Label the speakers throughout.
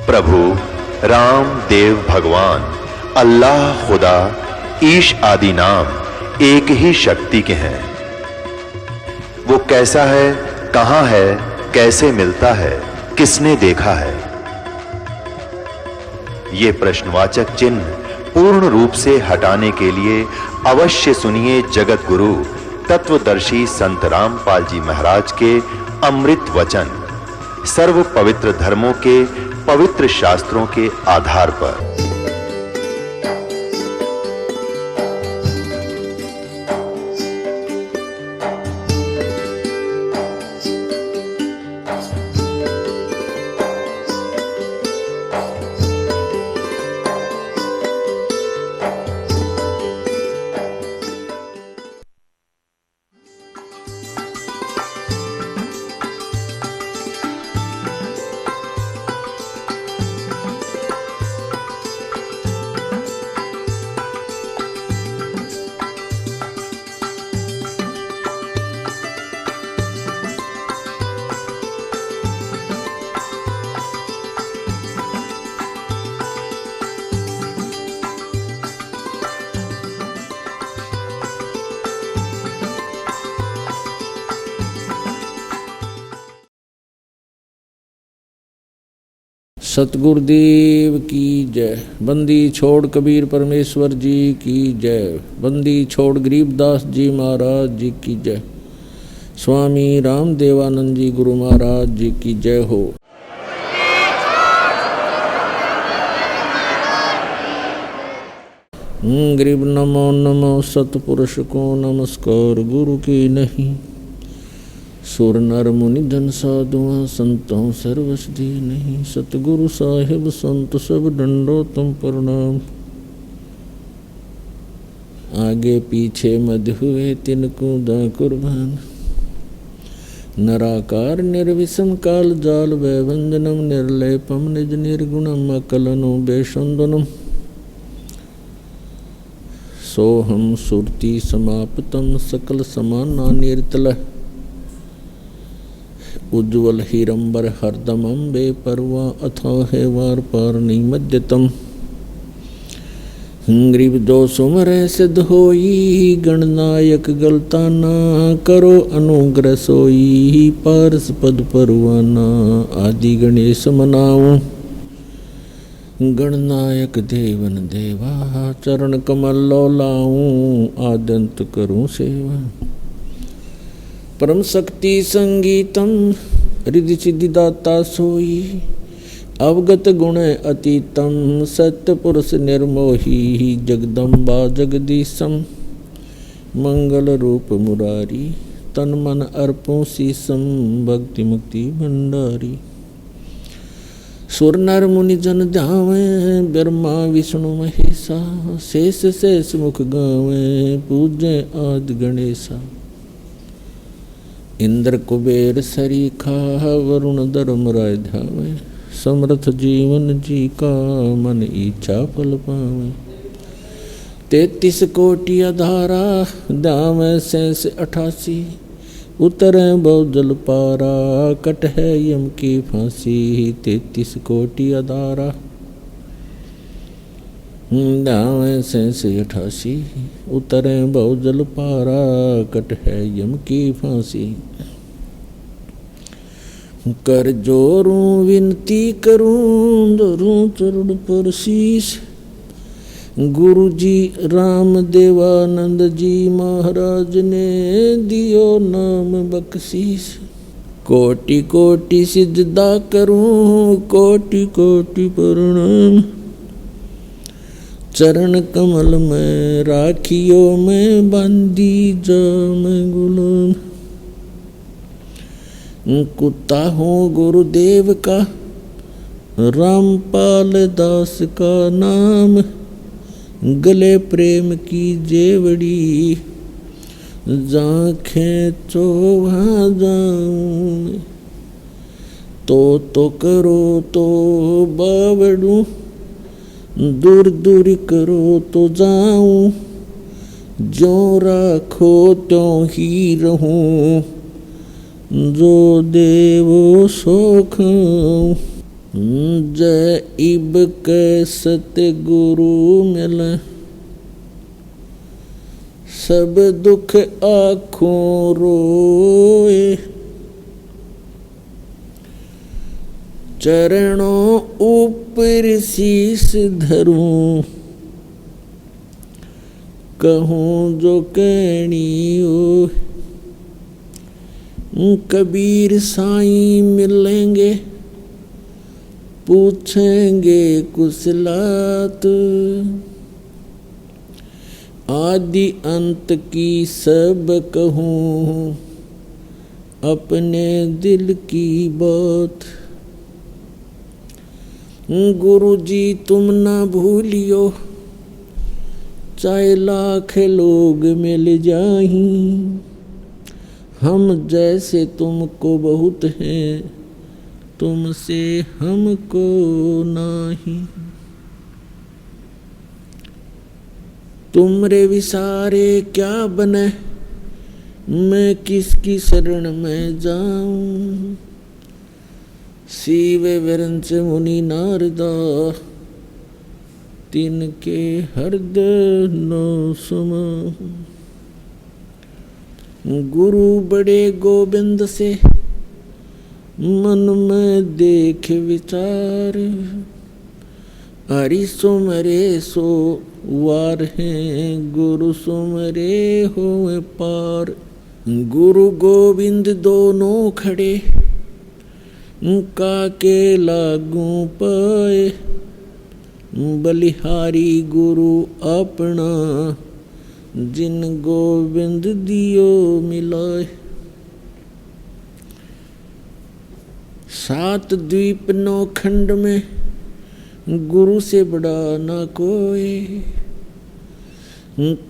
Speaker 1: प्रभु राम देव भगवान अल्लाह खुदा ईश आदि नाम एक ही शक्ति के हैं। वो कैसा है, कहां है, कैसे मिलता है, किसने देखा है? ये प्रश्नवाचक चिन्ह पूर्ण रूप से हटाने के लिए अवश्य सुनिए जगत गुरु तत्वदर्शी संत रामपाल जी महाराज के अमृत वचन, सर्व पवित्र धर्मों के पवित्र शास्त्रों के आधार पर।
Speaker 2: सतगुरुदेव की जय। बंदी छोड़ कबीर परमेश्वर जी की जय। बंदी छोड़ गरीबदास जी महाराज जी की जय। स्वामी राम देवानंद जी गुरु महाराज जी की जय हो। गरीब नमो नमो सतपुरुष को नमस्कार गुरु की नहीं। सुर नर मुनि जन साधुआ संतों सर्वसधि नहीं। सतगुरु साहिब संत सब डंडो तुम प्रणाम। आगे पीछे मध हुए तिनको दा कुर्बान। नराकार निर्विषम काल जाल वैवंजनम निर्लेपम निज निर्गुणम अकलनो बेशंदनम। सोहम सुरति समाप्तम सकल समाना निर्तल। उज्ज्वल हीरंबर हरदमं बेपरवा अथाह वार पार निमज्जतम। गरीब दो सुमर सिद्ध होई गणनायक गलता ना करो अनुग्रह सोई। पारस पद परवाना आदि गणेश मनाऊं। गणनायक देवन देवा चरण कमल लो लाऊं। आदंत करूं सेवा परम शक्ति संगीतम रिद्धि सिद्धि दाता सोई। अवगत गुण अतीतम सत्य पुरुष निर्मोही। जगदम्बा जगदीशम मंगल रूप मुरारी। तन मन अर्पों शीसम भक्ति मुक्ति भंडारी। सुर नर मुनि जन ध्यावे ब्रह्मा विष्णु महेशा। शेष शेष मुख गावे पूजे आदि गणेशा। इंद्र कुबेर सरीखा वरुण धर्म राय ध्यावे। समर्थ जीवन जी का मन इच्छा फल पावे। 33 कोटि अधारा ध्यावे शेष 88। उतरे बहुजल पारा कट है यम की फांसी। 33 कोटि अधारा ध्यावे शेष 88। उतरे बहुजल पारा कट है यम की फांसी। कर जोरूं विनती करूं धरूं चरण पर शीश। गुरु जी राम देवानंद जी महाराज ने दियो नाम बख्शीश। कोटि कोटि सिजदा करूं कोटि कोटि प्रणाम। चरण कमल में राखियो मैं बंदी जाम गुलाम। कुत्ता हूँ गुरुदेव का रामपाल दास का नाम। गले प्रेम की जेवड़ी जांखें चोहा जाऊं। तो करो तो बावड़ू दूर दूर करो तो जाऊं। जो राखो त्यों ही रहूं जो देवो सो खाऊं। जय इब के सतगुरु मिल, सब दुख आँखों रोए। चरणों ऊपर शीस धरूं, कहूँ जो कहनी हो। कबीर साईं मिलेंगे, पूछेंगे कुशलात। आदि अंत की सब कहूँ, अपने दिल की बात। गुरु जी तुम ना भूलियो, चाहे लाख लोग मिल जाहीं। हम जैसे तुमको बहुत हैं, तुमसे हमको नहीं। तुमरे विसारे क्या बने, मैं किसकी शरण में जाऊं। शिव विरंच मुनि नारदा, तिनके हृदय न समाऊं। गुरु बड़े गोविंद से, मन में देख विचार। हरि सुमरे सो वार हैं, गुरु सुमरे होए पार। गुरु गोविंद दोनों खड़े, काके लागू पाए। बलिहारी गुरु अपना, जिन गोविंद दियो मिलाए। सात द्वीप नौ खंड में, गुरु से बड़ा न कोई।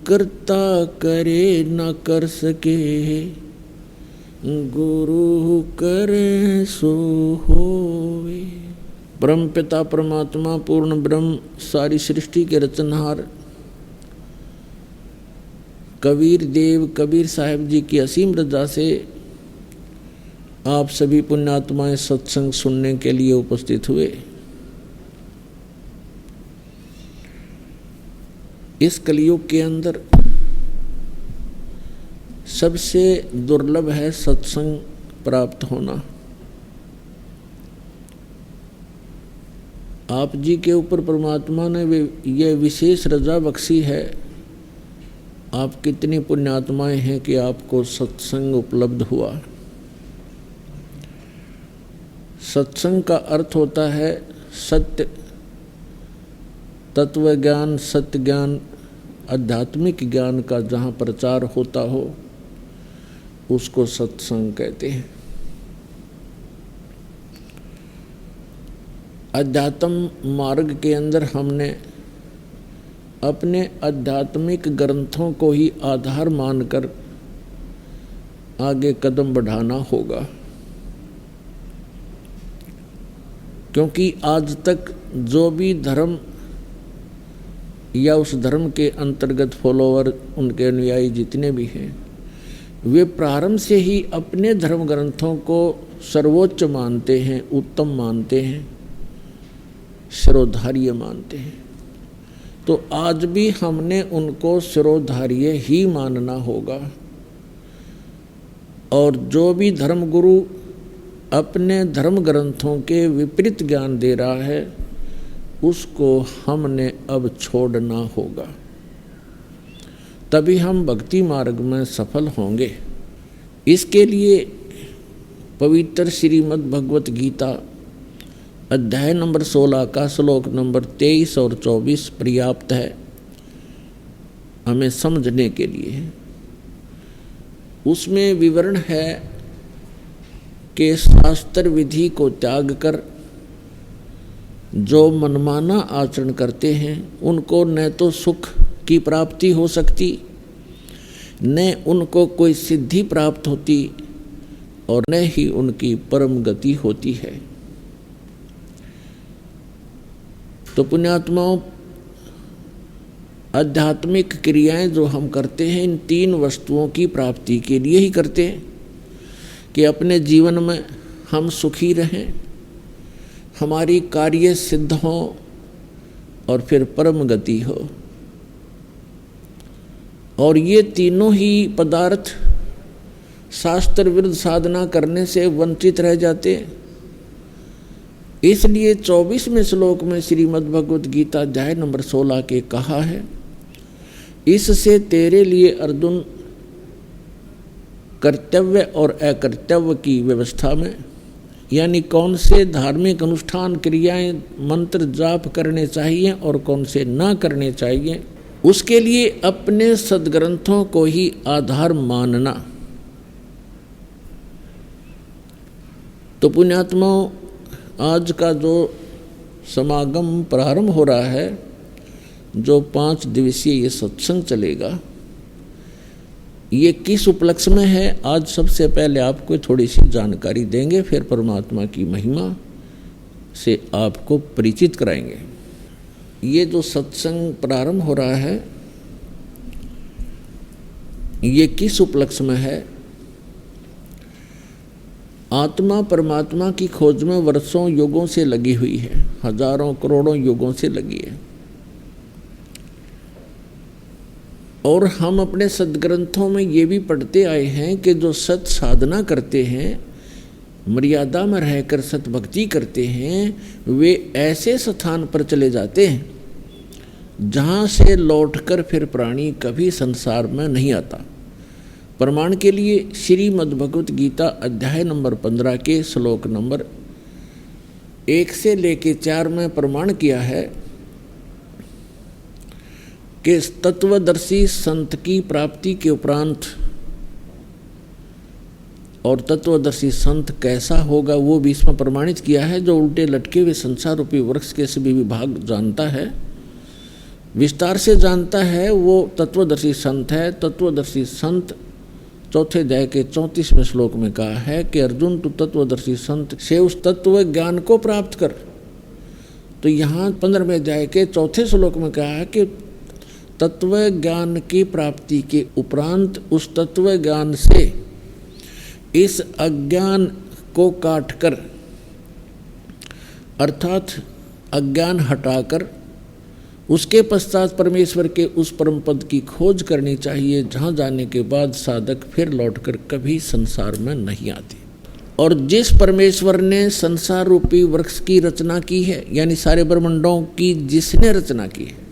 Speaker 2: करता करे न कर सके, गुरु करे सो होवे। परम पिता परमात्मा पूर्ण ब्रह्म, सारी सृष्टि के रचनहार कबीर देव कबीर साहब जी की असीम रजा से आप सभी पुण्यात्माएं सत्संग सुनने के लिए उपस्थित हुए। इस कलयुग के अंदर सबसे दुर्लभ है सत्संग प्राप्त होना। आप जी के ऊपर परमात्मा ने यह विशेष रजा बख्शी है। आप कितनी पुण्यात्माएं हैं कि आपको सत्संग उपलब्ध हुआ। सत्संग का अर्थ होता है सत्य, तत्व ज्ञान, सत्य ज्ञान, आध्यात्मिक ज्ञान का जहाँ प्रचार होता हो उसको सत्संग कहते हैं। अध्यात्म मार्ग के अंदर हमने अपने आध्यात्मिक ग्रंथों को ही आधार मानकर आगे कदम बढ़ाना होगा, क्योंकि आज तक जो भी धर्म या उस धर्म के अंतर्गत फॉलोअर, उनके अनुयायी जितने भी हैं, वे प्रारंभ से ही अपने धर्म ग्रंथों को सर्वोच्च मानते हैं, उत्तम मानते हैं, शिरोधार्य मानते हैं। तो आज भी हमने उनको शिरोधार्य ही मानना होगा। और जो भी धर्मगुरु अपने धर्म ग्रंथों के विपरीत ज्ञान दे रहा है, उसको हमने अब छोड़ना होगा, तभी हम भक्ति मार्ग में सफल होंगे। इसके लिए पवित्र श्रीमद् भगवत गीता अध्याय नंबर 16 का श्लोक नंबर 23 और 24 पर्याप्त है हमें समझने के लिए। उसमें विवरण है कि शास्त्र विधि को त्याग कर जो मनमाना आचरण करते हैं, उनको न तो सुख की प्राप्ति हो सकती, न उनको कोई सिद्धि प्राप्त होती, और न ही उनकी परम गति होती है। तो पुण्यात्माओं, आध्यात्मिक क्रियाएं जो हम करते हैं, इन तीन वस्तुओं की प्राप्ति के लिए ही करते हैं कि अपने जीवन में हम सुखी रहें, हमारी कार्य सिद्ध हो और फिर परम गति हो। और ये तीनों ही पदार्थ शास्त्र विरुद्ध साधना करने से वंचित रह जाते। इसलिए 24वें श्लोक में श्रीमद् भगवद गीता अध्याय नंबर 16 के कहा है, इससे तेरे लिए अर्जुन कर्तव्य और अकर्तव्य की व्यवस्था में, यानी कौन से धार्मिक अनुष्ठान क्रियाएं मंत्र जाप करने चाहिए और कौन से ना करने चाहिए, उसके लिए अपने सद्ग्रंथों को ही आधार मानना। तो पुण्यात्माओं, आज का जो समागम प्रारंभ हो रहा है, जो 5 दिवसीय ये सत्संग चलेगा, ये किस उपलक्ष्य में है, आज सबसे पहले आपको थोड़ी सी जानकारी देंगे, फिर परमात्मा की महिमा से आपको परिचित कराएंगे। ये जो सत्संग प्रारंभ हो रहा है, ये किस उपलक्ष्य में है? आत्मा परमात्मा की खोज में वर्षों युगों से लगी हुई है, हजारों करोड़ों युगों से लगी है। और हम अपने सद्ग्रंथों में ये भी पढ़ते आए हैं कि जो सत साधना करते हैं, मर्यादा में रहकर सत भक्ति करते हैं, वे ऐसे स्थान पर चले जाते हैं जहाँ से लौटकर फिर प्राणी कभी संसार में नहीं आता। प्रमाण के लिए श्रीमद् भगवद गीता अध्याय नंबर 15 के श्लोक नंबर 1 से लेके 4 में प्रमाण किया है कि तत्वदर्शी संत की प्राप्ति के उपरांत, और तत्वदर्शी संत कैसा होगा वो भी इसमें प्रमाणित किया है। जो उल्टे लटके हुए संसार रूपी वृक्ष के सभी विभाग जानता है, विस्तार से जानता है, वो तत्वदर्शी संत है। तत्वदर्शी संत 4 अध्याय के 34वें श्लोक में कहा है कि अर्जुन, तू तत्वदर्शी संत से उस तत्व ज्ञान को प्राप्त कर। तो यहाँ 15वें अध्याय के 4 श्लोक में कहा है कि तत्व ज्ञान की प्राप्ति के उपरांत उस तत्व ज्ञान से इस अज्ञान को काटकर, अर्थात अज्ञान हटाकर, उसके पश्चात परमेश्वर के उस परम पद की खोज करनी चाहिए, जहाँ जाने के बाद साधक फिर लौटकर कभी संसार में नहीं आते। और जिस परमेश्वर ने संसार रूपी वृक्ष की रचना की है, यानी सारे ब्रह्मांडों की जिसने रचना की है,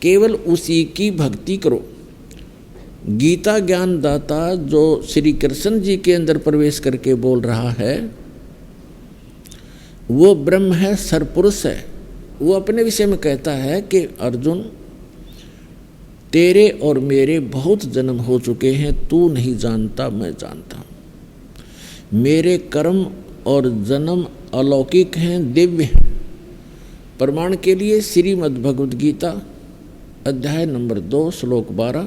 Speaker 2: केवल उसी की भक्ति करो। गीता ज्ञान दाता जो श्री कृष्ण जी के अंदर प्रवेश करके बोल रहा है, वो ब्रह्म है, सरपुरुष है। वो अपने विषय में कहता है कि अर्जुन, तेरे और मेरे बहुत जन्म हो चुके हैं, तू नहीं जानता, मैं जानता हूँ। मेरे कर्म और जन्म अलौकिक हैं, दिव्य हैं। प्रमाण के लिए श्रीमद् भगवद गीता अध्याय नंबर 2 श्लोक 12,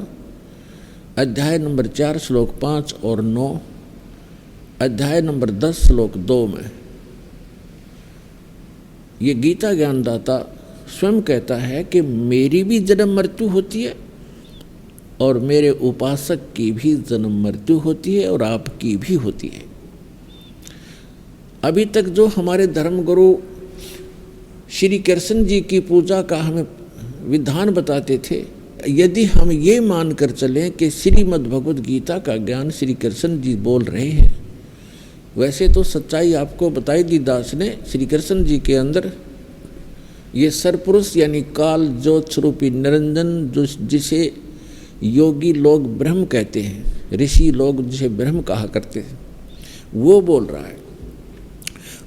Speaker 2: अध्याय नंबर 4 श्लोक 5 और 9, अध्याय नंबर 10 श्लोक 2 में ये गीता ज्ञानदाता स्वयं कहता है कि मेरी भी जन्म मृत्यु होती है और मेरे उपासक की भी जन्म मृत्यु होती है और आपकी भी होती है। अभी तक जो हमारे धर्मगुरु श्री कृष्ण जी की पूजा का हमें विधान बताते थे, यदि हम ये मानकर चलें कि श्रीमद् भगवद गीता का ज्ञान श्री कृष्ण जी बोल रहे हैं, वैसे तो सच्चाई आपको बताई दी दास ने। श्री कृष्ण जी के अंदर ये सरपुरुष यानी काल ज्योत स्वरूपी निरंजन, जिसे योगी लोग ब्रह्म कहते हैं, ऋषि लोग जिसे ब्रह्म कहा करते हैं, वो बोल रहा है।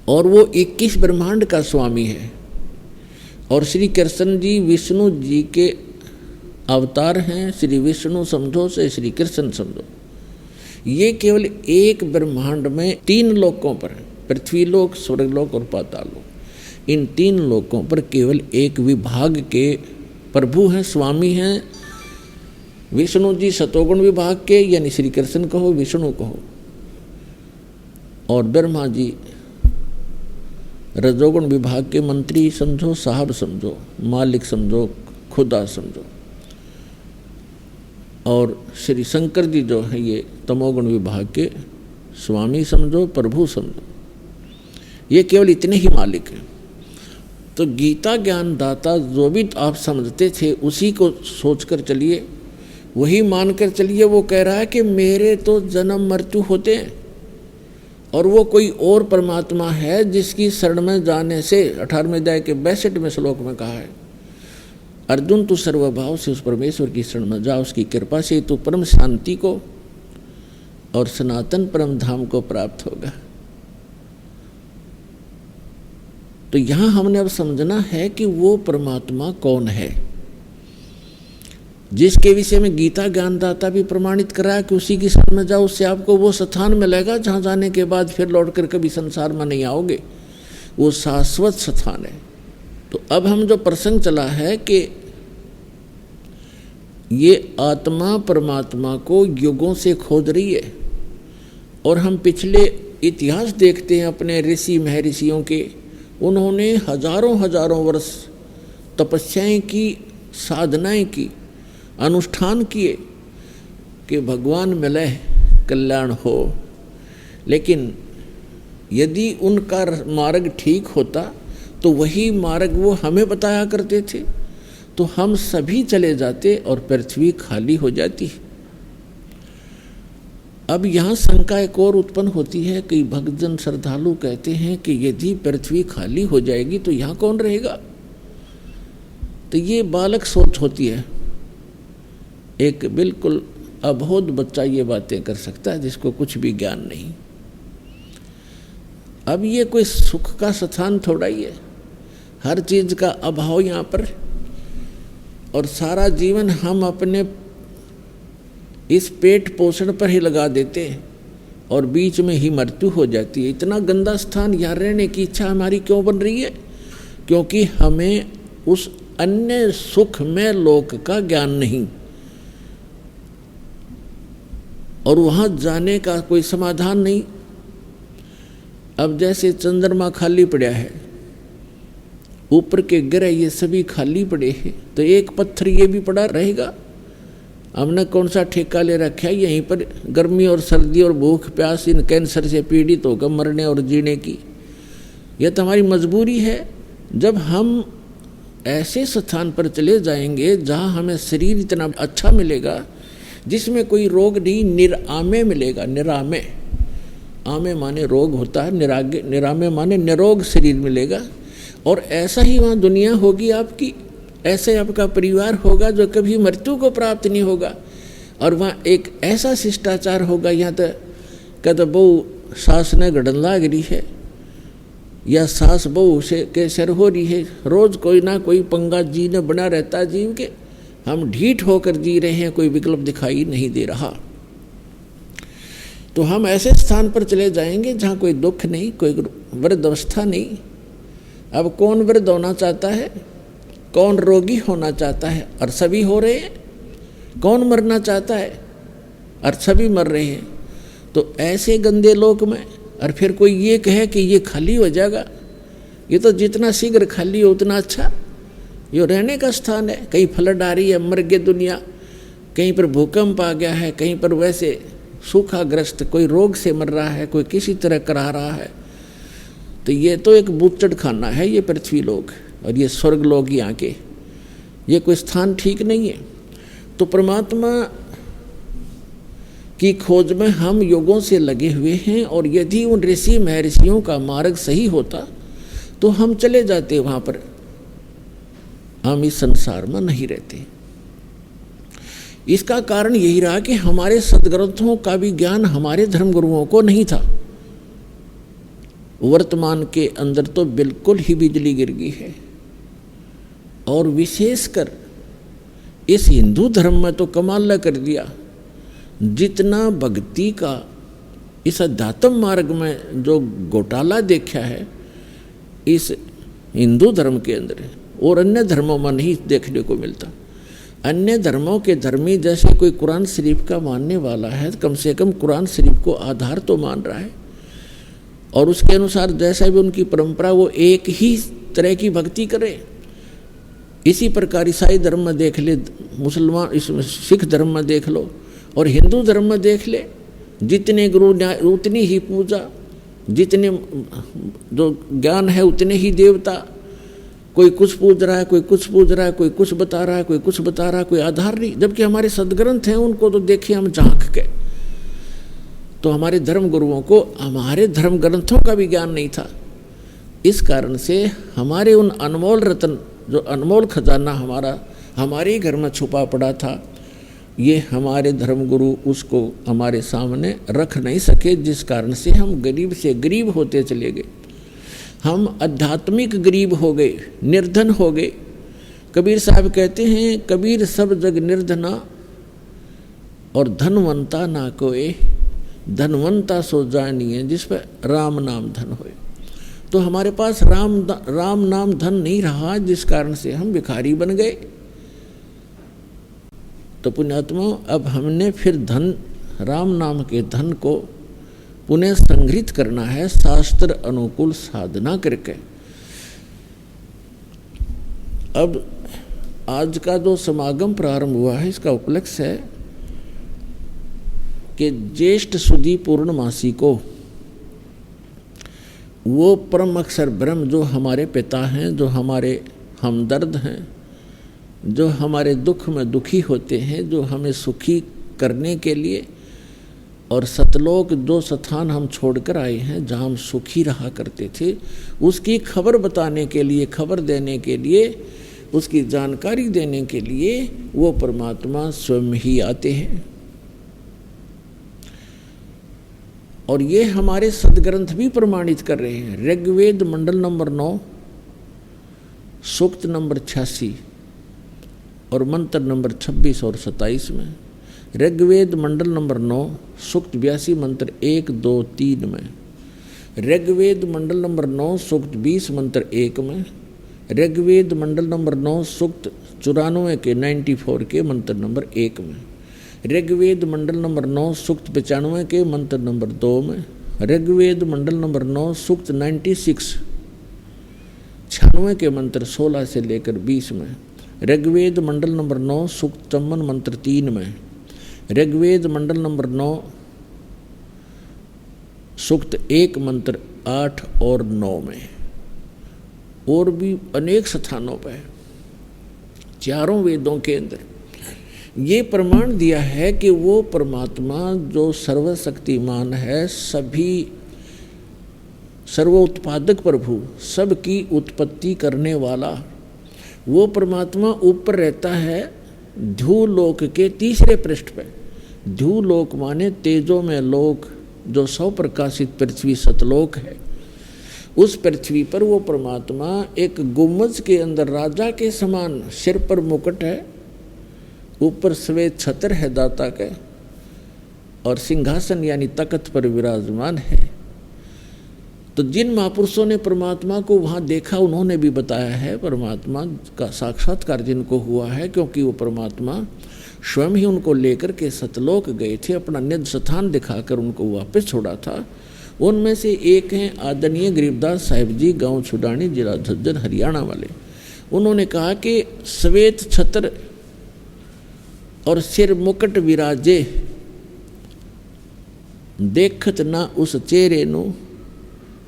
Speaker 2: और वो 21 ब्रह्मांड का स्वामी है। और श्री कृष्ण जी विष्णु जी के अवतार हैं। श्री विष्णु समझो से श्री कृष्ण समझो। ये केवल एक ब्रह्मांड में 3 लोकों पर, पृथ्वी लोक, स्वर्गलोक और पाताल लोक, इन 3 लोकों पर केवल एक विभाग के प्रभु हैं, स्वामी हैं। विष्णु जी सतोगुण विभाग के, यानी श्री कृष्ण कहो, विष्णु कहो, और ब्रह्मा जी रजोगुण विभाग के मंत्री समझो, साहब समझो, मालिक समझो, खुदा समझो। और श्री शंकर जी जो है ये तमोगुण विभाग के स्वामी समझो, प्रभु समझो। ये केवल इतने ही मालिक हैं। तो गीता ज्ञान दाता जो भी आप समझते थे उसी को सोचकर चलिए, वही मानकर चलिए। वो कह रहा है कि मेरे तो जन्म मृत्यु होते हैं और वो कोई और परमात्मा है जिसकी शरण में जाने से 18वें अध्याय के 62वें श्लोक में कहा है, अर्जुन तू सर्वभाव से उस परमेश्वर की शरण में जा, उसकी कृपा से तू परम शांति को और सनातन परम धाम को प्राप्त होगा। तो यहां हमने अब समझना है कि वो परमात्मा कौन है, जिसके विषय में गीता ज्ञानदाता भी प्रमाणित करा कि उसी की शरण में जाओ, उससे आपको वो स्थान मिलेगा जहां जाने के बाद फिर लौटकर कभी संसार में नहीं आओगे, वो शाश्वत स्थान है। तो अब हम जो प्रसंग चला है कि ये आत्मा परमात्मा को युगों से खोज रही है, और हम पिछले इतिहास देखते हैं अपने ऋषि महर्षियों के, उन्होंने हजारों हजारों वर्ष तपस्याएं की, साधनाएं की, अनुष्ठान किए कि भगवान मिले कल्याण हो। लेकिन यदि उनका मार्ग ठीक होता तो वही मार्ग वो हमें बताया करते थे, तो हम सभी चले जाते और पृथ्वी खाली हो जाती। अब यहाँ शंका एक और उत्पन्न होती है कि भक्तजन श्रद्धालु कहते हैं कि यदि पृथ्वी खाली हो जाएगी तो यहाँ कौन रहेगा। तो ये बालक सोच होती है, एक बिल्कुल अबोध बच्चा ये बातें कर सकता है जिसको कुछ भी ज्ञान नहीं। अब ये कोई सुख का स्थान थोड़ा ही है, हर चीज का अभाव यहाँ पर, और सारा जीवन हम अपने इस पेट पोषण पर ही लगा देते हैं और बीच में ही मृत्यु हो जाती है। इतना गंदा स्थान यहाँ रहने की इच्छा हमारी क्यों बन रही है? क्योंकि हमें उस अन्य सुख में लोक का ज्ञान नहीं, और वहाँ जाने का कोई समाधान नहीं। अब जैसे चंद्रमा खाली पड़ा है, ऊपर के ग्रह ये सभी खाली पड़े हैं, तो एक पत्थर ये भी पड़ा रहेगा। हमने कौन सा ठेका ले रखा है यहीं पर गर्मी और सर्दी और भूख प्यास इन कैंसर से पीड़ित होकर मरने और जीने की? यह तो हमारी मजबूरी है। जब हम ऐसे स्थान पर चले जाएंगे जहाँ हमें शरीर इतना अच्छा मिलेगा जिसमें कोई रोग नहीं, निरामे मिलेगा। निरामे, आमे माने रोग होता है, निरामे माने निरोग शरीर मिलेगा। और ऐसा ही वहाँ दुनिया होगी आपकी, ऐसे आपका परिवार होगा जो कभी मृत्यु को प्राप्त नहीं होगा। और वहाँ एक ऐसा शिष्टाचार होगा, यहाँ तो कद बहु सास ने गड़न लाग रही है या सास बहु से के सर हो रही है, रोज कोई ना कोई पंगा जी ने बना रहता है जीव के, हम ढीठ होकर जी रहे हैं, कोई विकल्प दिखाई नहीं दे रहा। तो हम ऐसे स्थान पर चले जाएंगे जहाँ कोई दुख नहीं, कोई वृद्ध अवस्था नहीं। अब कौन वृद्ध होना चाहता है, कौन रोगी होना चाहता है, और सभी हो रहे हैं। कौन मरना चाहता है, और सभी मर रहे हैं। तो ऐसे गंदे लोक में और फिर कोई ये कहे कि ये खाली हो जाएगा, ये तो जितना शीघ्र खाली हो उतना अच्छा। ये रहने का स्थान है, कहीं फ्लड आ रही है, मर गई दुनिया, कहीं पर भूकंप आ गया है, कहीं पर वैसे सूखाग्रस्त कोई रोग से मर रहा है, कोई किसी तरह करा रहा है। तो ये तो एक बूचड़ खाना है ये पृथ्वी लोक, और ये स्वर्ग लोक यहाँ के, ये कोई स्थान ठीक नहीं है। तो परमात्मा की खोज में हम युगों से लगे हुए हैं, और यदि उन ऋषि महर्षियों का मार्ग सही होता तो हम चले जाते वहाँ पर, हम इस संसार में नहीं रहते। इसका कारण यही रहा कि हमारे सदग्रंथों का भी ज्ञान हमारे धर्मगुरुओं को नहीं था। वर्तमान के अंदर तो बिल्कुल ही बिजली गिर गई है, और विशेषकर इस हिंदू धर्म में तो कमाल कर दिया। जितना भक्ति का इस अध्यात्म मार्ग में जो घोटाला देखा है इस हिंदू धर्म के अंदर, और अन्य धर्मों में नहीं देखने को मिलता। अन्य धर्मों के धर्मी जैसे कोई कुरान शरीफ का मानने वाला है, कम से कम कुरान शरीफ को आधार तो मान रहा है, और उसके अनुसार जैसा भी उनकी परंपरा वो एक ही तरह की भक्ति करे। इसी प्रकार ईसाई धर्म में देख ले, मुसलमान इसमें सिख धर्म में देख लो, और हिंदू धर्म में देख ले, जितने गुरु उतनी ही पूजा, जितने जो ज्ञान है उतने ही देवता। कोई कुछ पूछ रहा है, कोई कुछ पूछ रहा है, कोई कुछ बता रहा है, कोई कुछ बता रहा है, कोई आधार नहीं। जबकि हमारे सदग्रंथ हैं, उनको तो देखे हम झांक के। तो हमारे धर्म गुरुओं को हमारे धर्म ग्रंथों का भी ज्ञान नहीं था। इस कारण से हमारे उन अनमोल रत्न, जो अनमोल खजाना हमारे ही घर में छुपा पड़ा था, ये हमारे धर्मगुरु उसको हमारे सामने रख नहीं सके, जिस कारण से हम गरीब से गरीब होते चले गए। हम आध्यात्मिक गरीब हो गए, निर्धन हो गए। कबीर साहब कहते हैं, कबीर सब जग निर्धना और धनवंता ना कोई, धनवंता सो जानिए जिस पर राम नाम धन होए। तो हमारे पास राम नाम धन नहीं रहा, जिस कारण से हम भिखारी बन गए। तो पुण्यात्मा, अब हमने फिर धन, राम नाम के धन को पुनः संग्रहित करना है शास्त्र अनुकूल साधना करके। अब आज का जो समागम प्रारंभ हुआ है, इसका उपलक्ष्य है कि ज्येष्ठ सुदी पूर्णमासी को वो परम अक्षर ब्रह्म जो हमारे पिता हैं, जो हमारे हमदर्द हैं, जो हमारे दुख में दुखी होते हैं, जो हमें सुखी करने के लिए, और सतलोक जो स्थान हम छोड़कर आए हैं जहाँ हम सुखी रहा करते थे, उसकी खबर बताने के लिए, खबर देने के लिए, उसकी जानकारी देने के लिए वो परमात्मा स्वयं ही आते हैं। और ये हमारे सदग्रंथ भी प्रमाणित कर रहे हैं। ऋग्वेद मंडल नंबर 9 सूक्त नंबर 86 और मंत्र नंबर 26 और 27 में, ऋग्वेद मंडल नंबर 9 सूक्त 82 मंत्र 1, 2, 3 में, ऋग्वेद मंडल नंबर 9 सूक्त 20 मंत्र 1 में, ऋग्वेद मंडल नंबर 9 सूक्त 94 के 94 के मंत्र नंबर 1 में, ऋग्वेद मंडल नंबर 9 सूक्त 95 के मंत्र नंबर 2 में, ऋग्वेद मंडल नंबर 9 सूक्त 96 96 के मंत्र 16 से लेकर 20 में, ऋग्वेद मंडल नंबर 9 सूक्त 54 मंत्र 3 में, ऋग्वेद मंडल नंबर 9 सूक्त 1 मंत्र 8 और 9 में, और भी अनेक स्थानों पर चारों वेदों के अंदर ये प्रमाण दिया है कि वो परमात्मा जो सर्वशक्तिमान है, सभी सर्वोत्पादक प्रभु, सबकी उत्पत्ति करने वाला, वो परमात्मा ऊपर रहता है ध्यूलोक के तीसरे पृष्ठ पे। ध्यूलोक माने तेजो में लोक, जो सौ प्रकाशित पृथ्वी सतलोक है। उस पृथ्वी पर वो परमात्मा एक गुम्बज के अंदर राजा के समान, सिर पर मुकुट है, ऊपर श्वेत छत्र है दाता के, और सिंहासन यानी तख्त पर विराजमान है। तो जिन महापुरुषों ने परमात्मा को वहाँ देखा, उन्होंने भी बताया है परमात्मा का साक्षात्कार जिनको हुआ है, क्योंकि वो परमात्मा स्वयं ही उनको लेकर के सतलोक गए थे, अपना निज स्थान दिखाकर उनको वापस छोड़ा था। उनमें से एक हैं आदरणीय गरीबदास साहिब जी, गांव छुडानी, जिला झज्जर, हरियाणा वाले। उन्होंने कहा कि श्वेत छत्र और सिर मुकुट विराजे, देखत ना उस चेहरे नु,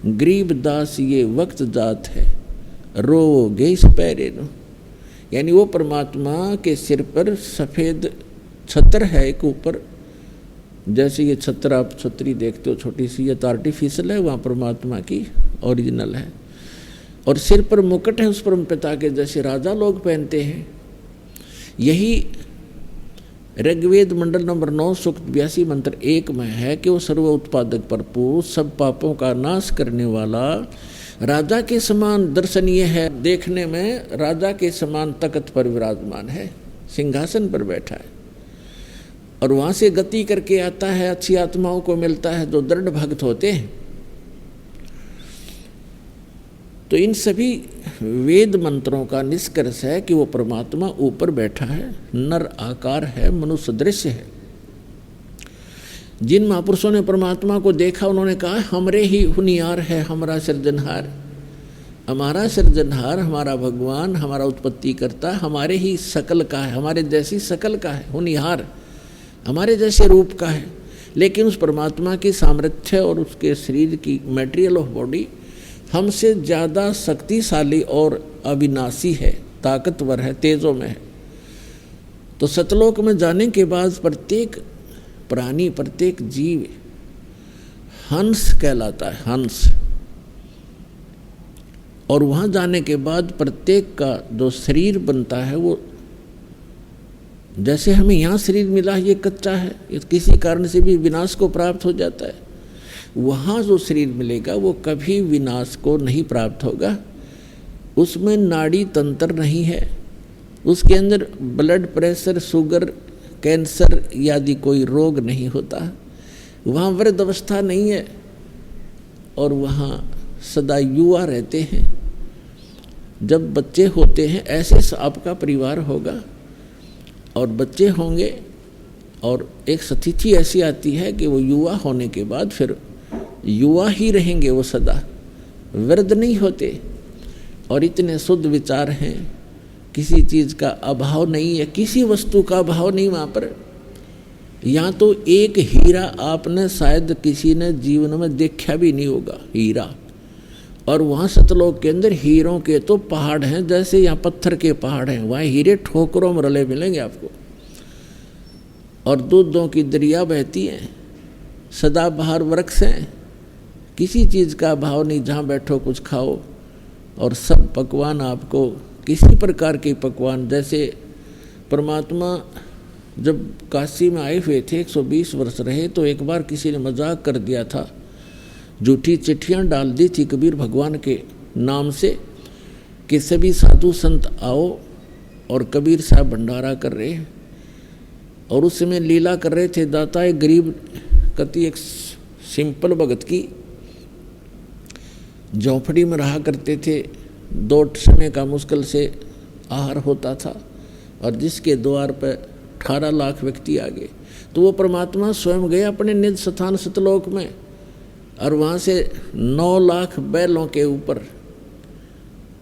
Speaker 2: गरीबदास ये वक्त जात है, रोगे इस पैरे नु। यानी वो परमात्मा के सिर पर सफ़ेद छत्र है एक ऊपर, जैसे ये छत्र आप छतरी देखते हो छोटी सी, ये तो आर्टिफिशियल है, वहाँ परमात्मा की ओरिजिनल है। और सिर पर मुकुट है उस परम पिता के, जैसे राजा लोग पहनते हैं। यही ऋग्वेद मंडल नंबर 9 सूक्त 82 मंत्र 1 में है कि वो सर्व उत्पादक प्रभु, सब पापों का नाश करने वाला, राजा के समान दर्शनीय है, देखने में राजा के समान तख्त पर विराजमान है, सिंहासन पर बैठा है, और वहाँ से गति करके आता है, अच्छी आत्माओं को मिलता है जो दृढ़ भक्त होते हैं। तो इन सभी वेद मंत्रों का निष्कर्ष है कि वो परमात्मा ऊपर बैठा है, नर आकार है, मनुष्य दृश्य है। जिन महापुरुषों ने परमात्मा को देखा, उन्होंने कहा हमरे ही हुनियार है हमारा सृजनहार, हमारा सृजनहार, हमारा भगवान, हमारा उत्पत्ति करता, हमारे ही शकल का है, हमारे जैसी शकल का है, हुनियार हमारे जैसे रूप का है, लेकिन उस परमात्मा की सामर्थ्य और उसके शरीर की मटेरियल ऑफ बॉडी हमसे ज़्यादा शक्तिशाली और अविनाशी है, ताकतवर है, तेजों में है। तो सतलोक में जाने के बाद प्रत्येक प्राणी, प्रत्येक जीव हंस कहलाता है, हंस। और वहाँ जाने के बाद प्रत्येक का जो शरीर बनता है वो, जैसे हमें यहाँ शरीर मिला है ये कच्चा है, ये किसी कारण से भी विनाश को प्राप्त हो जाता है, वहाँ जो शरीर मिलेगा वो कभी विनाश को नहीं प्राप्त होगा। उसमें नाड़ी तंत्र नहीं है, उसके अंदर ब्लड प्रेशर, शुगर, कैंसर आदि कोई रोग नहीं होता, वहाँ वृद्ध अवस्था नहीं है, और वहाँ सदा युवा रहते हैं। जब बच्चे होते हैं ऐसे आपका परिवार होगा और बच्चे होंगे, और एक स्थिति ऐसी आती है कि वो युवा होने के बाद फिर युवा ही रहेंगे, वो सदा वृद्ध नहीं होते। और इतने शुद्ध विचार हैं, किसी चीज़ का अभाव नहीं है, किसी वस्तु का अभाव नहीं वहाँ पर। यहाँ तो एक हीरा आपने शायद किसी ने जीवन में देखा भी नहीं होगा, हीरा। और वहाँ सतलोक के अंदर हीरों के तो पहाड़ हैं, जैसे यहाँ पत्थर के पहाड़ हैं, वहाँ हीरे ठोकरों में रले मिलेंगे आपको। और दूधों की दरिया बहती हैं, सदाबहार वृक्ष हैं, किसी चीज़ का अभाव नहीं, जहाँ बैठो कुछ खाओ। और सब पकवान आपको, किसी प्रकार के पकवान, जैसे परमात्मा जब काशी में आए हुए थे, 120 वर्ष रहे, तो एक बार किसी ने मजाक कर दिया था, झूठी चिट्ठियाँ डाल दी थी कबीर भगवान के नाम से कि सभी साधु संत आओ, और कबीर साहब भंडारा कर रहे हैं। और उस समय लीला कर रहे थे, दाता एक गरीब कति एक सिंपल भगत की झोंपड़ी में रहा करते थे, 2 समय का मुश्किल से आहार होता था, और जिसके द्वार पर 18 लाख व्यक्ति आ गए। तो वो परमात्मा स्वयं गए अपने निज स्थान सतलोक में, और वहाँ से 9 लाख बैलों के ऊपर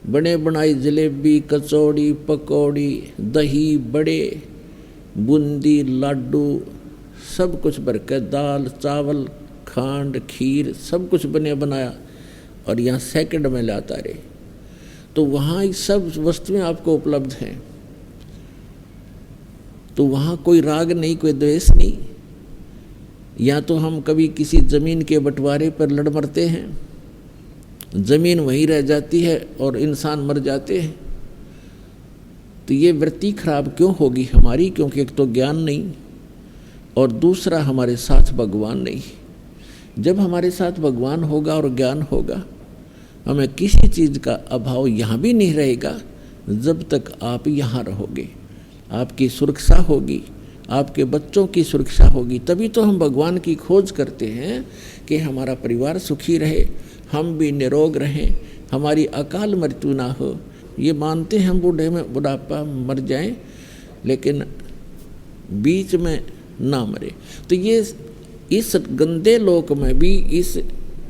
Speaker 2: बने बनाई जलेबी, कचौड़ी, पकौड़ी, दही, बड़े, बूंदी, लाडू, सब कुछ भर के, दाल, चावल, खांड, खीर, सब कुछ बने बनाया, और यहाँ सेकंड में लाता रहे। तो वहाँ सब वस्तुएं आपको उपलब्ध हैं। तो वहाँ कोई राग नहीं, कोई द्वेष नहीं। या तो हम कभी किसी ज़मीन के बंटवारे पर लड़ मरते हैं, ज़मीन वहीं रह जाती है और इंसान मर जाते हैं। तो ये वृत्ति खराब क्यों होगी हमारी? क्योंकि एक तो ज्ञान नहीं, और दूसरा हमारे साथ भगवान नहीं। जब हमारे साथ भगवान होगा और ज्ञान होगा, हमें किसी चीज़ का अभाव यहाँ भी नहीं रहेगा। जब तक आप यहाँ रहोगे, आपकी सुरक्षा होगी, आपके बच्चों की सुरक्षा होगी। तभी तो हम भगवान की खोज करते हैं कि हमारा परिवार सुखी रहे, हम भी निरोग रहें, हमारी अकाल मृत्यु ना हो। ये मानते हैं हम बूढ़े में बुढ़ापा मर जाएं, लेकिन बीच में ना मरे। तो ये इस गंदे लोक में भी, इस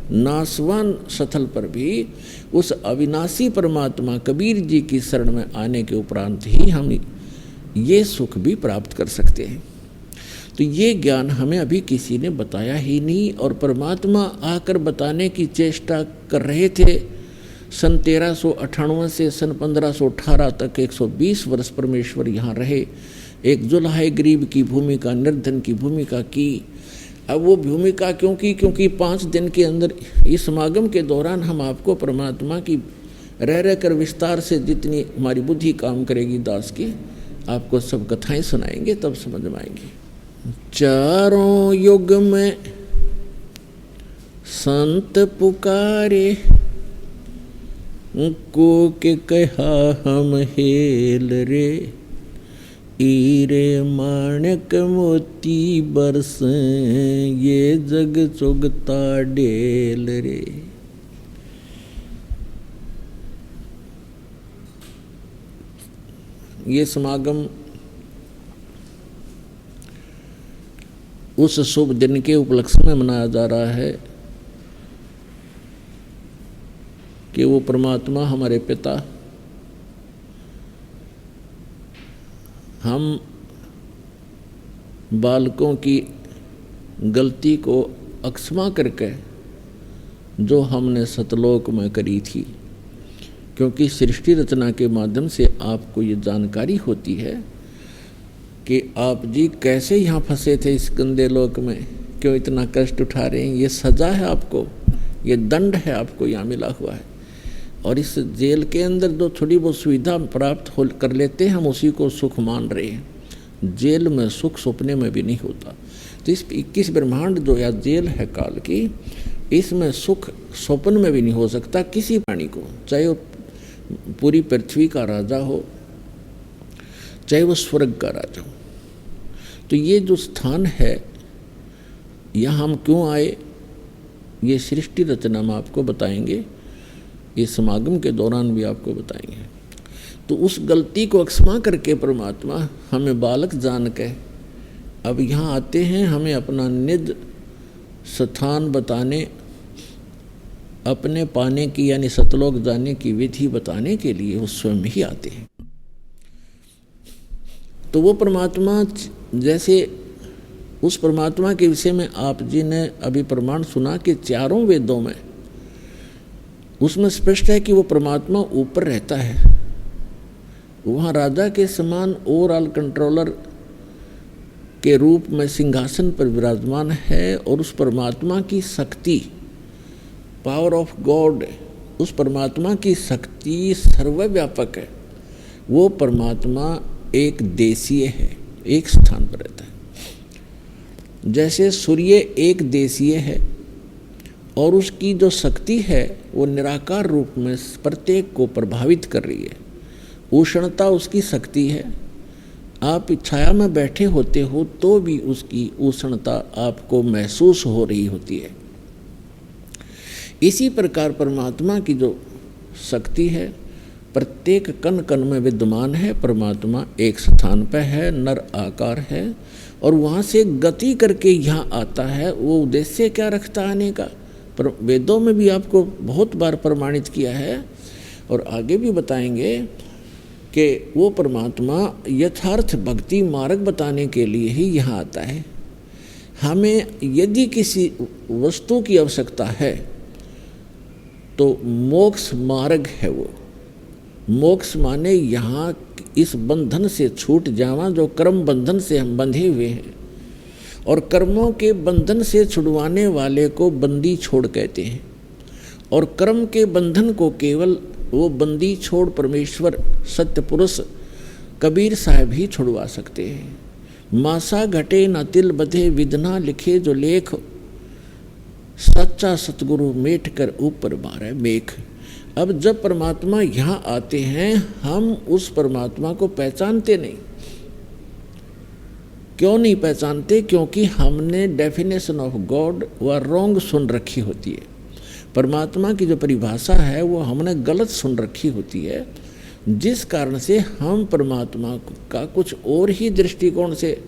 Speaker 2: नासवान स्थल पर भी उस अविनाशी परमात्मा कबीर जी की शरण में आने के उपरांत ही हम ये सुख भी प्राप्त कर सकते हैं। तो ये ज्ञान हमें अभी किसी ने बताया ही नहीं, और परमात्मा आकर बताने की चेष्टा कर रहे थे। सन 1398 से सन 1518 तक 120 वर्ष परमेश्वर यहाँ रहे, एक जुल्हा गरीब की भूमिका, निर्धन की भूमिका की। अब वो भूमिका क्यों की? क्योंकि 5 दिन के अंदर इस समागम के दौरान हम आपको परमात्मा की रह कर विस्तार से, जितनी हमारी बुद्धि काम करेगी दास की, आपको सब कथाएं सुनाएंगे, तब समझ में आएंगी। चारों युग में संत पुकारे, को के कहा हम हेल रे, हीरे माणक मोती बरस, ये जग चुगता डेल रे। ये समागम उस शुभ दिन के उपलक्ष्य में मनाया जा रहा है कि वो परमात्मा हमारे पिता हम बालकों की गलती को अक्षमा करके जो हमने सतलोक में करी थी, क्योंकि सृष्टि रचना के माध्यम से आपको ये जानकारी होती है कि आप जी कैसे यहाँ फंसे थे इस गंदे लोक में, क्यों इतना कष्ट उठा रहे हैं। ये सज़ा है आपको, ये दंड है आपको यहाँ मिला हुआ है। और इस जेल के अंदर जो थोड़ी बहुत सुविधा प्राप्त कर लेते हैं हम उसी को सुख मान रहे हैं। जेल में सुख सपने में भी नहीं होता। तो इस 21 ब्रह्मांड जो या जेल है काल की, इसमें सुख स्वप्न में भी नहीं हो सकता किसी प्राणी को, चाहे वो पूरी पृथ्वी का राजा हो, चाहे वो स्वर्ग का राजा हो। तो ये जो स्थान है, यहाँ हम क्यों आए, ये सृष्टि रचना में आपको बताएंगे, ये समागम के दौरान भी आपको बताएंगे। तो उस गलती को अक्षमा करके परमात्मा हमें बालक जान के अब यहाँ आते हैं, हमें अपना निज स्थान बताने, अपने पाने की यानी सतलोक जाने की विधि बताने के लिए वो स्वयं ही आते हैं। तो वो परमात्मा, जैसे उस परमात्मा के विषय में आप जी ने अभी प्रमाण सुना कि चारों वेदों में उसमें स्पष्ट है कि वो परमात्मा ऊपर रहता है, वहाँ राजा के समान ओवरऑल कंट्रोलर के रूप में सिंहासन पर विराजमान है। और उस परमात्मा की शक्ति, पावर ऑफ गॉड, उस परमात्मा की शक्ति सर्वव्यापक है। वो परमात्मा एक देशीय है, एक स्थान पर रहता है। जैसे सूर्य एक देशीय है और उसकी जो शक्ति है वो निराकार रूप में प्रत्येक को प्रभावित कर रही है। उष्णता उसकी शक्ति है। आप छाया में बैठे होते हो तो भी उसकी उष्णता आपको महसूस हो रही होती है। इसी प्रकार परमात्मा की जो शक्ति है प्रत्येक कण कण में विद्यमान है। परमात्मा एक स्थान पर है, नर आकार है और वहाँ से गति करके यहाँ आता है। वो उद्देश्य क्या रखता आने का, पर वेदों में भी आपको बहुत बार प्रमाणित किया है और आगे भी बताएंगे कि वो परमात्मा यथार्थ भक्ति मार्ग बताने के लिए ही यहाँ आता है। हमें यदि किसी वस्तु की आवश्यकता है तो मोक्ष मार्ग है वो। मोक्ष माने यहाँ इस बंधन से छूट जावा जो कर्म बंधन से हम बंधे हुए हैं, और कर्मों के बंधन से छुड़वाने वाले को बंदी छोड़ कहते हैं। और कर्म के बंधन को केवल वो बंदी छोड़ परमेश्वर सत्य पुरुष कबीर साहब ही छुड़वा सकते हैं। मासा घटे न तिल बधे विधना लिखे जो लेख, सच्चा सतगुरु मेट कर ऊपर मारे मेख। अब जब परमात्मा यहाँ आते हैं हम उस परमात्मा को पहचानते नहीं। क्यों नहीं पहचानते? क्योंकि हमने डेफिनेशन ऑफ गॉड व रॉन्ग सुन रखी होती है। परमात्मा की जो परिभाषा है वो हमने गलत सुन रखी होती है, जिस कारण से हम परमात्मा का कुछ और ही दृष्टिकोण से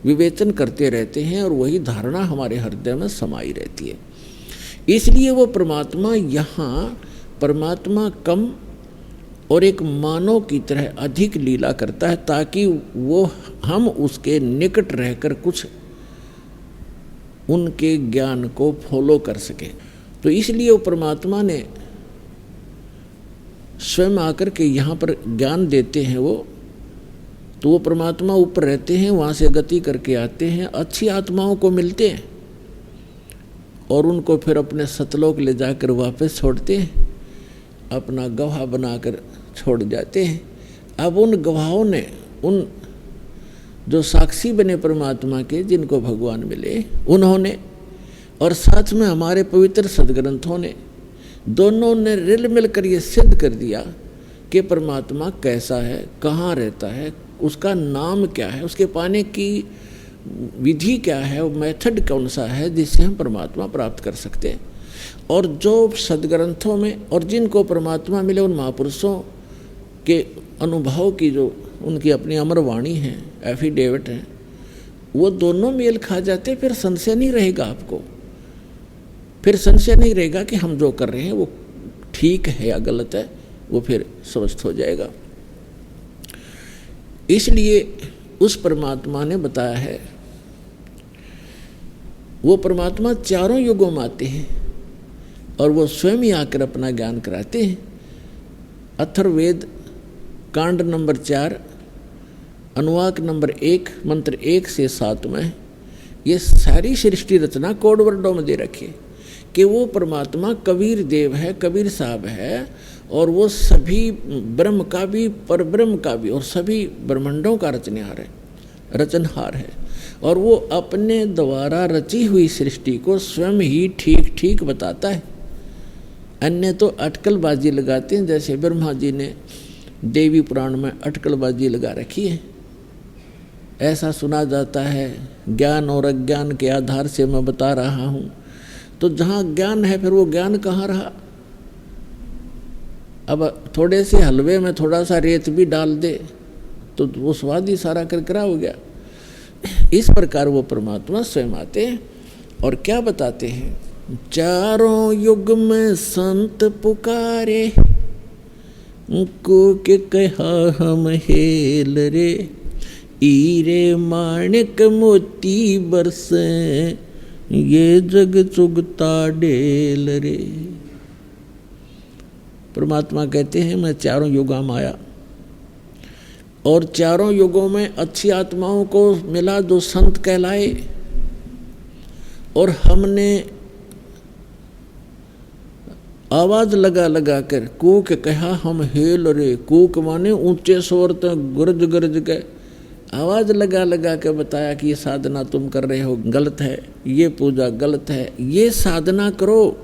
Speaker 2: विवेचन करते रहते हैं और वही धारणा हमारे हृदय में समाई रहती है। इसलिए वो परमात्मा यहाँ परमात्मा कम और एक मानव की तरह अधिक लीला करता है, ताकि वो हम उसके निकट रहकर कुछ उनके ज्ञान को फॉलो कर सके। तो इसलिए वो परमात्मा ने स्वयं आकर के यहाँ पर ज्ञान देते हैं वो। तो वो परमात्मा ऊपर रहते हैं, वहाँ से गति करके आते हैं, अच्छी आत्माओं को मिलते हैं और उनको फिर अपने सतलोक ले जाकर वापस छोड़ते हैं, अपना गवाह बनाकर छोड़ जाते हैं। अब उन गवाहों ने, उन जो साक्षी बने परमात्मा के, जिनको भगवान मिले, उन्होंने और साथ में हमारे पवित्र सदग्रंथों ने, दोनों ने रिल मिलकर ये सिद्ध कर दिया कि परमात्मा कैसा है, कहाँ रहता है, उसका नाम क्या है, उसके पाने की विधि क्या है, वो मेथड कौन सा है जिससे हम परमात्मा प्राप्त कर सकते हैं। और जो सदग्रंथों में और जिनको परमात्मा मिले उन महापुरुषों के अनुभव की जो उनकी अपनी अमर वाणी है, एफिडेविट है, वो दोनों मेल खा जाते, फिर संशय नहीं रहेगा आपको। फिर संशय नहीं रहेगा कि हम जो कर रहे हैं वो ठीक है या गलत है, वो फिर स्पष्ट हो जाएगा। इसलिए उस परमात्मा ने बताया है वो परमात्मा चारों युगों में आते हैं और वो स्वयं ही आकर अपना ज्ञान कराते हैं। अथर्ववेद कांड नंबर 4 अनुवाक नंबर 1 मंत्र 1 से 7 में ये सारी सृष्टि रचना कोड वर्डों में दे रखी कि वो परमात्मा कबीर देव है, कबीर साहब है, और वो सभी ब्रह्म का भी, परब्रह्म का भी, और सभी ब्रह्मांडों का रचनहार है। और वो अपने द्वारा रची हुई सृष्टि को स्वयं ही ठीक ठीक बताता है। अन्य तो अटकलबाजी लगाते हैं, जैसे ब्रह्मा जी ने देवी पुराण में अटकलबाजी लगा रखी है। ऐसा सुना जाता है, ज्ञान और अज्ञान के आधार से मैं बता रहा हूँ। तो जहाँ ज्ञान है फिर वो ज्ञान कहाँ रहा? अब थोड़े से हलवे में थोड़ा सा रेत भी डाल दे तो वो स्वाद ही सारा करकरा हो गया। इस प्रकार वो परमात्मा स्वयं आते हैं और क्या बताते हैं? चारों युग में संत पुकारे, को के कहा हम हेल रे, हीरे माणिक मोती बरसे, ये जग चुगता डेल रे। परमात्मा कहते हैं मैं चारों युगों में आया और चारों युगों में अच्छी आत्माओं को मिला जो संत कहलाए, और हमने आवाज लगा लगा कर कूक कहा हम हेल रे। कूक माने ऊंचे स्वर तक गरज गरज के आवाज लगा लगा के बताया कि ये साधना तुम कर रहे हो गलत है, ये पूजा गलत है, ये साधना करो।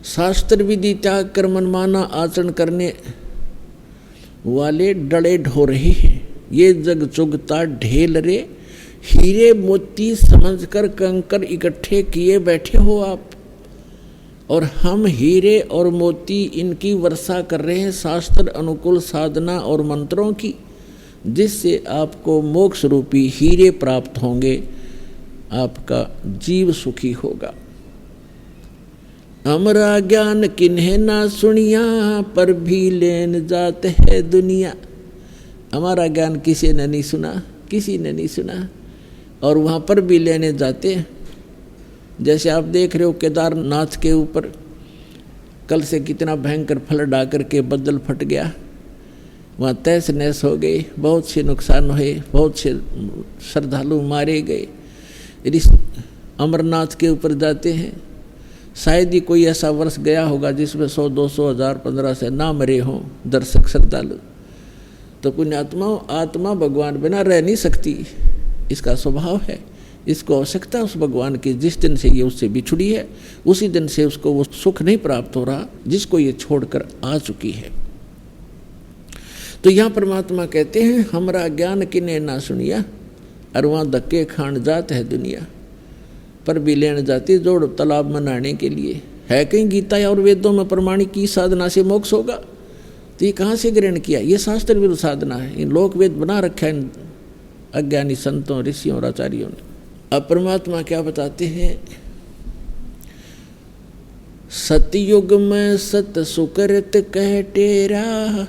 Speaker 2: शास्त्र विधि त्याग कर मनमाना आचरण करने वाले डड़े ढो रहे हैं। ये जग चुगता ढेल रे, हीरे मोती समझकर कंकर इकट्ठे किए बैठे हो आप, और हम हीरे और मोती इनकी वर्षा कर रहे हैं शास्त्र अनुकूल साधना और मंत्रों की, जिससे आपको मोक्ष रूपी हीरे प्राप्त होंगे, आपका जीव सुखी होगा। हमारा ज्ञान किन्हें ना सुनिया, पर भी लेन जात है दुनिया। हमारा ज्ञान किसी ने नहीं सुना, किसी ने नहीं सुना, और वहाँ पर भी लेने जाते हैं। जैसे आप देख रहे हो केदारनाथ के ऊपर कल से कितना भयंकर फ्लड आकर के बदल फट गया, वहाँ तहस नहस हो गई, बहुत से नुकसान हुए, बहुत से श्रद्धालु मारे गए। यदि अमरनाथ के ऊपर जाते हैं, शायद ही कोई ऐसा वर्ष गया होगा जिसमें 100, 200, 1000, 1500 ना मरे हों दर्शक श्रद्धालु। तो पुण्यात्माओं, आत्मा भगवान बिना रह नहीं सकती, इसका स्वभाव है। इसको आवश्यकता उस भगवान की, जिस दिन से ये उससे बिछुड़ी है उसी दिन से उसको वो सुख नहीं प्राप्त हो रहा जिसको ये छोड़कर आ चुकी है। तो यहाँ परमात्मा कहते हैं हमारा ज्ञान किने ना सुनिया, और वहाँ धक्के खान जात है दुनिया, पर भी लेने जाती जोड़ तालाब में नहाने के लिए। है कहीं गीता और वेदों में प्रमाणिक की साधना से मोक्ष होगा? तो ये कहाँ से ग्रहण किया? ये शास्त्र विरुद्ध साधना है। इन लोक वेद बना रखा है इन अज्ञानी संतों, ऋषियों और आचार्यों ने। अब परमात्मा क्या बताते हैं? सतयुग में सत सुकृत कह टेरा,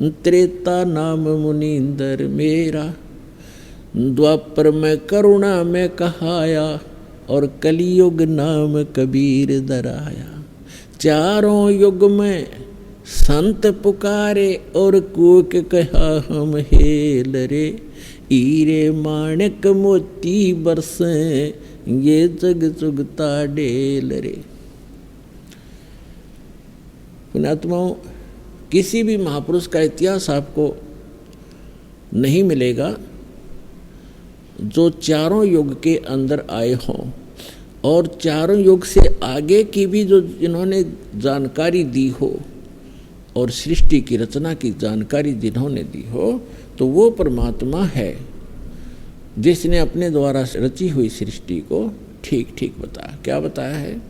Speaker 2: त्रेता नाम मुनींदर मेरा, द्वापर में करुणा में कहाया, और कलियुग नाम कबीर दराया। चारों युग में संत पुकारे, और कूक कहा हम हेल रे, हीरे माणिक मोती बरसे, ये जग चुगता डेल रे। पुण्यात्माओं, किसी भी महापुरुष का इतिहास आपको नहीं मिलेगा जो चारों युग के अंदर आए हों, और चारों युग से आगे की भी जो जिन्होंने जानकारी दी हो, और सृष्टि की रचना की जानकारी जिन्होंने दी हो, तो वो परमात्मा है जिसने अपने द्वारा रची हुई सृष्टि को ठीक ठीक बताया। क्या बताया है?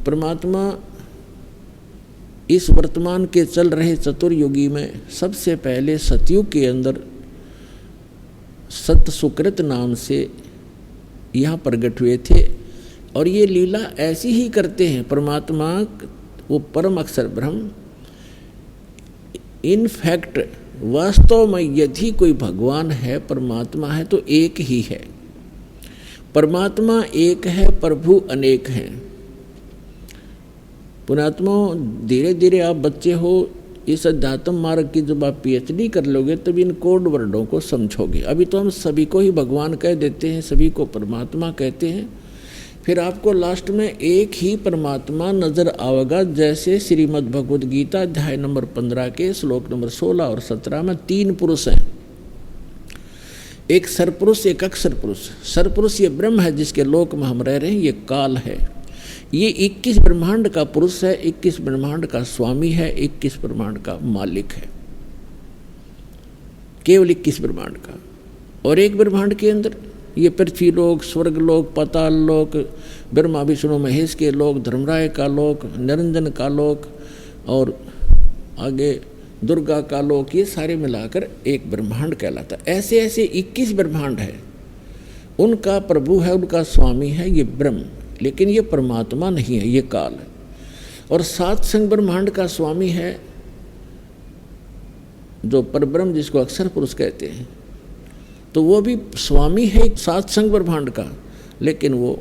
Speaker 2: परमात्मा इस वर्तमान के चल रहे चतुर्युगी में सबसे पहले सतयुग के अंदर सत सुकृत नाम से यहाँ प्रकट हुए थे, और ये लीला ऐसी ही करते हैं परमात्मा, वो परम अक्षर ब्रह्म। इनफैक्ट वास्तव में यदि कोई भगवान है, परमात्मा है, तो एक ही है। परमात्मा एक है, प्रभु अनेक हैं। पुण्यात्मा, धीरे धीरे आप बच्चे हो, इस अध्यात्म मार्ग की जब आप PhD कर लोगे तब इन कोड वर्डों को समझोगे। अभी तो हम सभी को ही भगवान कह देते हैं, सभी को परमात्मा कहते हैं। फिर आपको लास्ट में एक ही परमात्मा नजर आएगा, जैसे श्रीमद् भगवद गीता अध्याय नंबर 15 के श्लोक नंबर 16 और 17 में 3 पुरुष हैं, एक सरपुरुष, एक अक्षर पुरुष। सरपुरुष ये ब्रह्म है जिसके लोक में हम रह रहे हैं, ये काल है, ये 21 ब्रह्मांड का पुरुष है, 21 ब्रह्मांड का स्वामी है, 21 ब्रह्मांड का मालिक है, केवल 21 ब्रह्मांड का। और एक ब्रह्मांड के अंदर ये पृथ्वी लोक, स्वर्ग लोक, पाताल लोक, ब्रह्मा विष्णु महेश के लोक, धर्मराय का लोक, निरंजन का लोक और आगे दुर्गा का लोक, ये सारे मिलाकर एक ब्रह्मांड कहलाता है। ऐसे ऐसे 21 ब्रह्मांड है, उनका प्रभु है, उनका स्वामी है ये ब्रह्म, लेकिन ये परमात्मा नहीं है, ये काल है। और 7 संग ब्रह्मांड का स्वामी है जो परब्रह्म, जिसको अक्षर पुरुष कहते हैं, तो वो भी स्वामी है 7 संग ब्रह्मांड का, लेकिन वो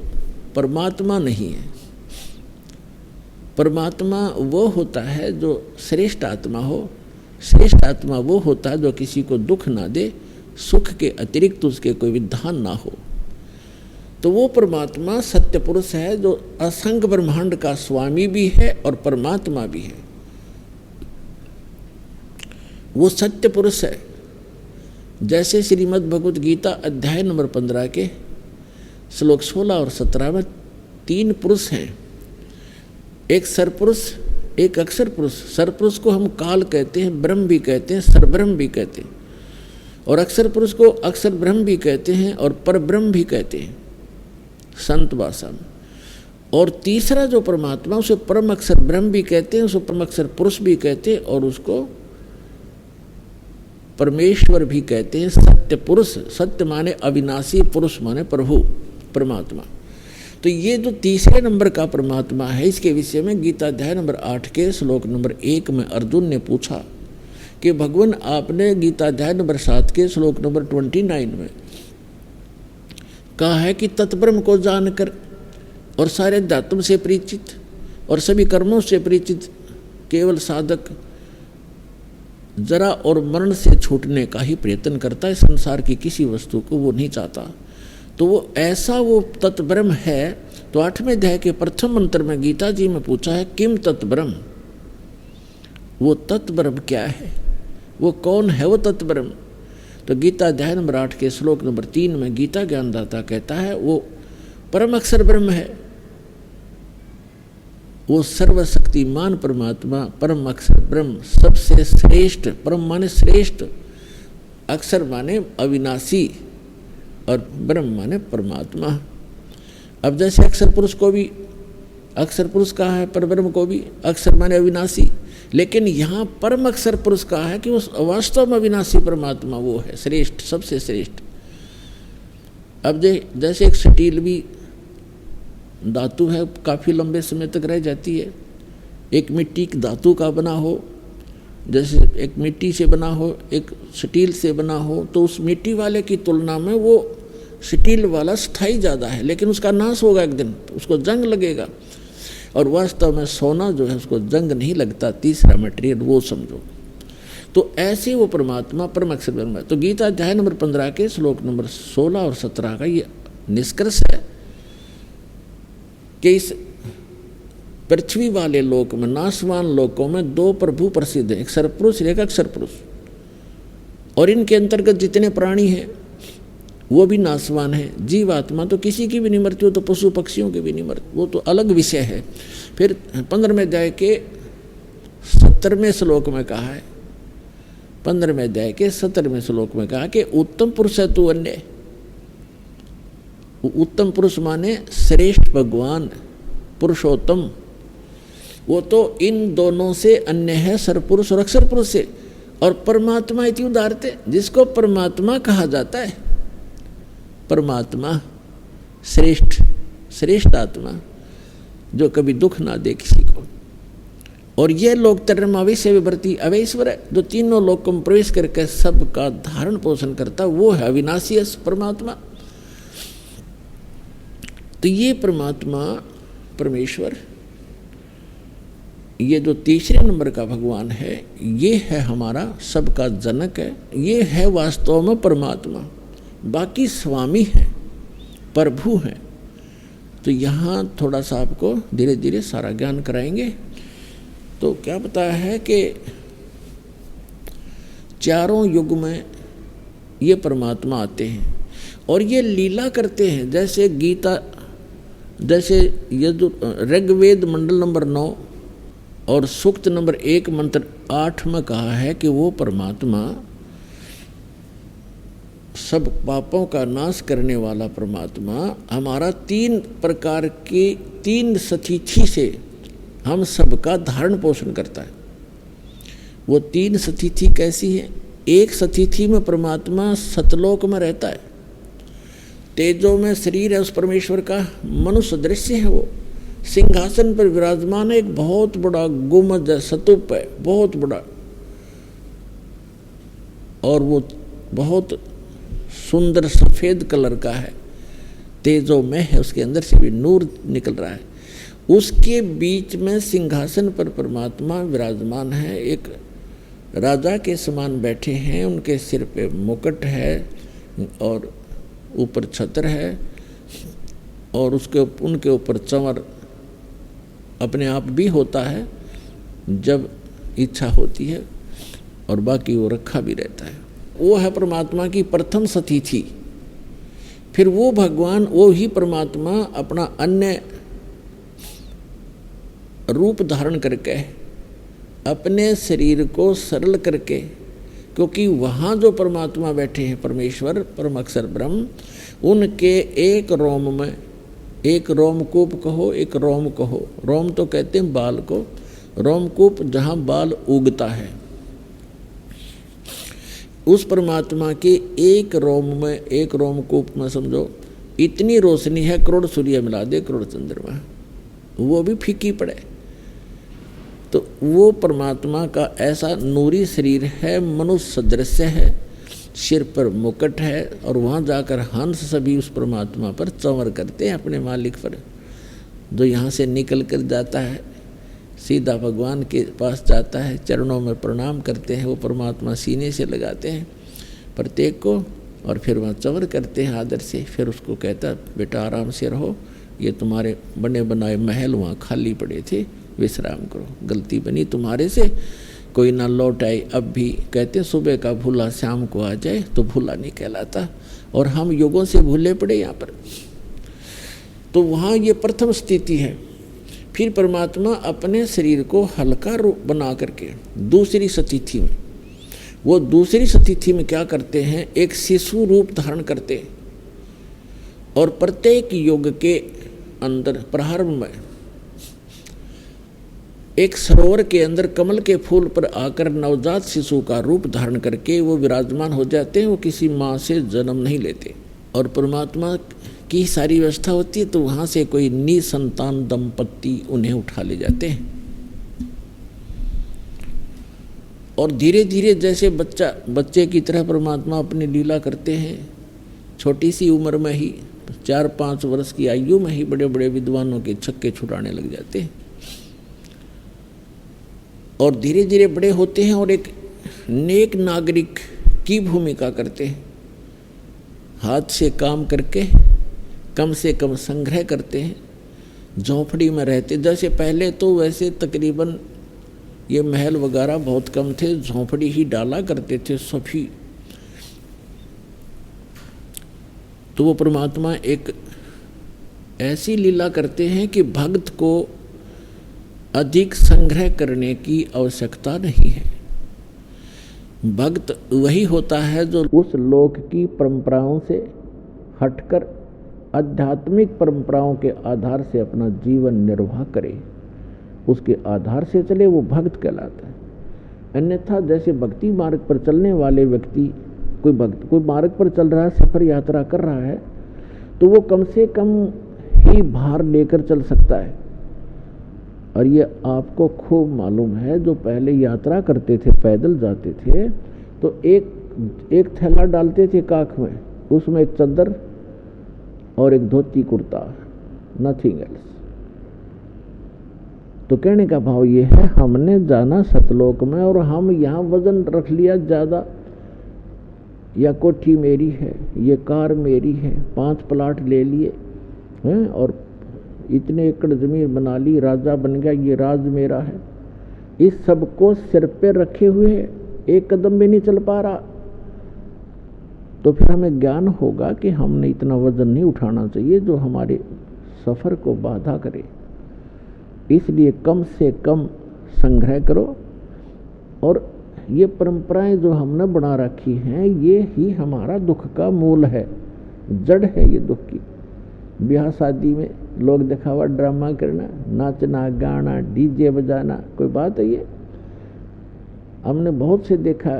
Speaker 2: परमात्मा नहीं है। परमात्मा वो होता है जो श्रेष्ठ आत्मा हो, श्रेष्ठ आत्मा वो होता है जो किसी को दुख ना दे, सुख के अतिरिक्त उसके कोई विधान ना हो। तो वो परमात्मा सत्य पुरुष है जो असंख्य ब्रह्मांड का स्वामी भी है और परमात्मा भी है। वो सत्य पुरुष है। जैसे श्रीमद् भगवद गीता अध्याय नंबर 15 के श्लोक 16 और 17 में 3 पुरुष हैं, एक सरपुरुष, एक अक्षर पुरुष। सरपुरुष को हम काल कहते हैं, ब्रह्म भी कहते हैं, सरब्रह्म भी कहते हैं, और अक्षर पुरुष को अक्षर ब्रह्म भी कहते हैं और परब्रह्म भी कहते हैं संत भाषा में। और तीसरा जो परमात्मा, उसे परम अक्षर ब्रह्म भी कहते हैं, उसको परम अक्षर पुरुष भी कहते हैं और उसको परमेश्वर भी कहते हैं, सत्य पुरुष। सत्य माने अविनाशी, पुरुष माने प्रभु, परमात्मा। तो ये जो तीसरे नंबर का परमात्मा है, इसके विषय में गीता अध्याय नंबर 8 के श्लोक नंबर 1 में अर्जुन ने पूछा कि भगवान, आपने गीता अध्याय नंबर 7 के श्लोक नंबर 29 में कहा है कि तत्ब्रह्म को जानकर और सारे अध्यात्म से परिचित और सभी कर्मों से परिचित केवल साधक जरा और मरण से छूटने का ही प्रयत्न करता है, संसार की किसी वस्तु को वो नहीं चाहता। तो वो ऐसा वो तत्ब्रह्म है। तो 8वें अध्याय के प्रथम मंत्र में गीता जी में पूछा है, किम तत्ब्रह्म, वो तत्ब्रह्म क्या है, वो कौन है वो तत्ब्रह्म। तो गीता अध्याय नंबर 8 के श्लोक नंबर 3 में गीता ज्ञानदाता कहता है, वो परम अक्षर ब्रह्म है, वो सर्वशक्तिमान परमात्मा, परम अक्षर ब्रह्म, सबसे श्रेष्ठ। परम माने श्रेष्ठ, अक्षर माने अविनाशी और ब्रह्म माने परमात्मा। अब जैसे अक्षर पुरुष को भी अक्षर पुरुष कहा है, परब्रह्म को भी अक्षर माने अविनाशी, लेकिन यहाँ परम अक्षर पुरुष कहा है कि वो वास्तव में अविनाशी परमात्मा वो है, श्रेष्ठ, सबसे श्रेष्ठ। अब जैसे एक स्टील भी धातु है, काफ़ी लंबे समय तक रह जाती है। एक मिट्टी की धातु का बना हो, जैसे एक मिट्टी से बना हो, एक स्टील से बना हो, तो उस मिट्टी वाले की तुलना में वो स्टील वाला स्थायी ज़्यादा है, लेकिन उसका नाश होगा एक दिन, उसको जंग लगेगा। और वास्तव में सोना जो है उसको जंग नहीं लगता, तीसरा मटेरियल वो समझो। तो ऐसे वो परमात्मा परम अक्षर ब्रह्म है। तो गीता अध्याय नंबर 15 के श्लोक नंबर 16 और 17 का ये निष्कर्ष है कि इस पृथ्वी वाले लोक में, नाशवान लोकों में 2 प्रभु प्रसिद्ध हैं, एक सरपुरुष एक अक्षर पुरुष। और इनके अंतर्गत जितने प्राणी हैं वो भी नाशवान है। जीवात्मा तो किसी की भी नहीं मरती, हो तो पशु पक्षियों की भी नहीं मरती, वो तो अलग विषय है। फिर 15वें अध्याय के 17वें श्लोक में कहा है, 15वें अध्याय के 17वें श्लोक में कहा कि उत्तम पुरुष है तू अन्य। उत्तम पुरुष माने श्रेष्ठ भगवान, पुरुषोत्तम। वो तो इन दोनों से अन्य है, सरपुरुष और अक्षर पुरुष से। और परमात्मा इति उदारते, जिसको परमात्मा कहा जाता है, परमात्मा श्रेष्ठ, श्रेष्ठ आत्मा जो कभी दुख ना दे किसी को। और ये लोक तरमाविष्य विवर्ती अवैश्वर है, जो तीनों लोकों में प्रवेश करके सबका धारण पोषण करता, वो है अविनाशी परमात्मा। तो ये परमात्मा परमेश्वर, ये जो तीसरे नंबर का भगवान है, ये है हमारा सबका जनक है। ये है वास्तव में परमात्मा, बाकी स्वामी है, प्रभु है। तो यहाँ थोड़ा सा आपको धीरे धीरे सारा ज्ञान कराएंगे। तो क्या पता है कि चारों युग में ये परमात्मा आते हैं और ये लीला करते हैं। जैसे गीता, जैसे ये जो ऋग्वेद मंडल नंबर 9 और सूक्त नंबर 1 मंत्र 8 में कहा है कि वो परमात्मा सब पापों का नाश करने वाला परमात्मा हमारा 3 प्रकार की 3 सतिथि से हम सबका धारण पोषण करता है। वो 3 सतिथि कैसी है? एक सतिथि में परमात्मा सतलोक में रहता है, तेजो में शरीर है उस परमेश्वर का, मनुष्य दृश्य है, वो सिंहासन पर विराजमान है। एक बहुत बड़ा गुम्बद है, स्तूप है बहुत बड़ा, और वो बहुत सुंदर सफेद कलर का है, तेजो में है, उसके अंदर से भी नूर निकल रहा है। उसके बीच में सिंहासन पर परमात्मा विराजमान है, एक राजा के समान बैठे हैं, उनके सिर पे मुकुट है और ऊपर छत्र है, और उनके ऊपर चंवर अपने आप भी होता है जब इच्छा होती है, और बाकी वो रखा भी रहता है। वो है परमात्मा की प्रथम सतिथि। फिर वो भगवान, वो ही परमात्मा अपना अन्य रूप धारण करके अपने शरीर को सरल करके, क्योंकि वहाँ जो परमात्मा बैठे हैं परमेश्वर परम अक्षर ब्रह्म, उनके एक रोम में, एक रोमकूप कहो, एक रोम कहो, रोम तो कहते हैं बाल को, रोमकूप जहाँ बाल उगता है, उस परमात्मा के एक रोम में, एक रोमकूप में समझो इतनी रोशनी है, करोड़ सूर्य मिला दे, करोड़ चंद्रमा, वो भी फीकी पड़े। तो वो परमात्मा का ऐसा नूरी शरीर है, मनुष्य सदृश्य है, सिर पर मुकुट है, और वहाँ जाकर हंस सभी उस परमात्मा पर चंवर करते हैं, अपने मालिक पर। जो यहाँ से निकल कर जाता है सीधा भगवान के पास जाता है, चरणों में प्रणाम करते हैं, वो परमात्मा सीने से लगाते हैं प्रत्येक को, और फिर वहाँ चंवर करते हैं आदर से। फिर उसको कहता बेटा आराम से रहो, ये तुम्हारे बने बनाए महल वहाँ खाली पड़े थे, विश्राम करो, गलती बनी तुम्हारे से, कोई ना लौट आए। अब भी कहते सुबह का भूला शाम को आ जाए तो भूला नहीं कहलाता, और हम युगों से भूले पड़े यहाँ पर। तो वहाँ ये प्रथम स्थिति है। फिर परमात्मा अपने शरीर को हल्का रूप बना करके दूसरी सतिथि में, वो दूसरी सतिथि में क्या करते हैं, एक शिशु रूप धारण करते हैं, और प्रत्येक युग के अंदर प्रारंभ में एक सरोवर के अंदर कमल के फूल पर आकर नवजात शिशु का रूप धारण करके वो विराजमान हो जाते हैं। वो किसी माँ से जन्म नहीं लेते, और परमात्मा की सारी व्यवस्था होती है, तो वहाँ से कोई निसंतान दंपत्ति उन्हें उठा ले जाते हैं। और धीरे धीरे जैसे बच्चे की तरह परमात्मा अपनी लीला करते हैं, छोटी सी उम्र में ही 4-5 वर्ष की आयु में ही बड़े बड़े विद्वानों के छक्के छुड़ाने लग जाते हैं, और धीरे धीरे बड़े होते हैं और एक नेक नागरिक की भूमिका करते हैं। हाथ से काम करके कम से कम संग्रह करते हैं, झोंपड़ी में रहते। जैसे पहले तो वैसे तकरीबन ये महल वगैरह बहुत कम थे, झोंपड़ी ही डाला करते थे सभी। तो वो परमात्मा एक ऐसी लीला करते हैं कि भक्त को अधिक संग्रह करने की आवश्यकता नहीं है। भक्त वही होता है जो उस लोक की परंपराओं से हटकर आध्यात्मिक परंपराओं के आधार से अपना जीवन निर्वाह करे, उसके आधार से चले, वो भक्त कहलाता है। अन्यथा जैसे भक्ति मार्ग पर चलने वाले व्यक्ति, कोई मार्ग पर चल रहा है, सफर यात्रा कर रहा है, तो वो कम से कम ही भार लेकर चल सकता है। और ये आपको खूब मालूम है, जो पहले यात्रा करते थे, पैदल जाते थे, तो एक थैला डालते थे काख में, उसमें एक चद्दर और एक धोती कुर्ता, नथिंग एल्स। तो कहने का भाव ये है, हमने जाना सतलोक में और हम यहाँ वजन रख लिया ज़्यादा, या कोठी मेरी है, ये कार मेरी है, 5 प्लाट ले लिए हैं और इतने एकड़ ज़मीन बना ली, राजा बन गया, ये राज मेरा है। इस सब को सिर पे रखे हुए एक कदम भी नहीं चल पा रहा, तो फिर हमें ज्ञान होगा कि हमने इतना वजन नहीं उठाना चाहिए जो हमारे सफ़र को बाधा करे। इसलिए कम से कम संग्रह करो, और ये परंपराएं जो हमने बना रखी हैं ये ही हमारा दुख का मूल है, जड़ है ये दुख की। ब्याह शादी में लोग दिखावा ड्रामा करना, नाचना गाना डीजे बजाना, कोई बात है ये? हमने बहुत से देखा,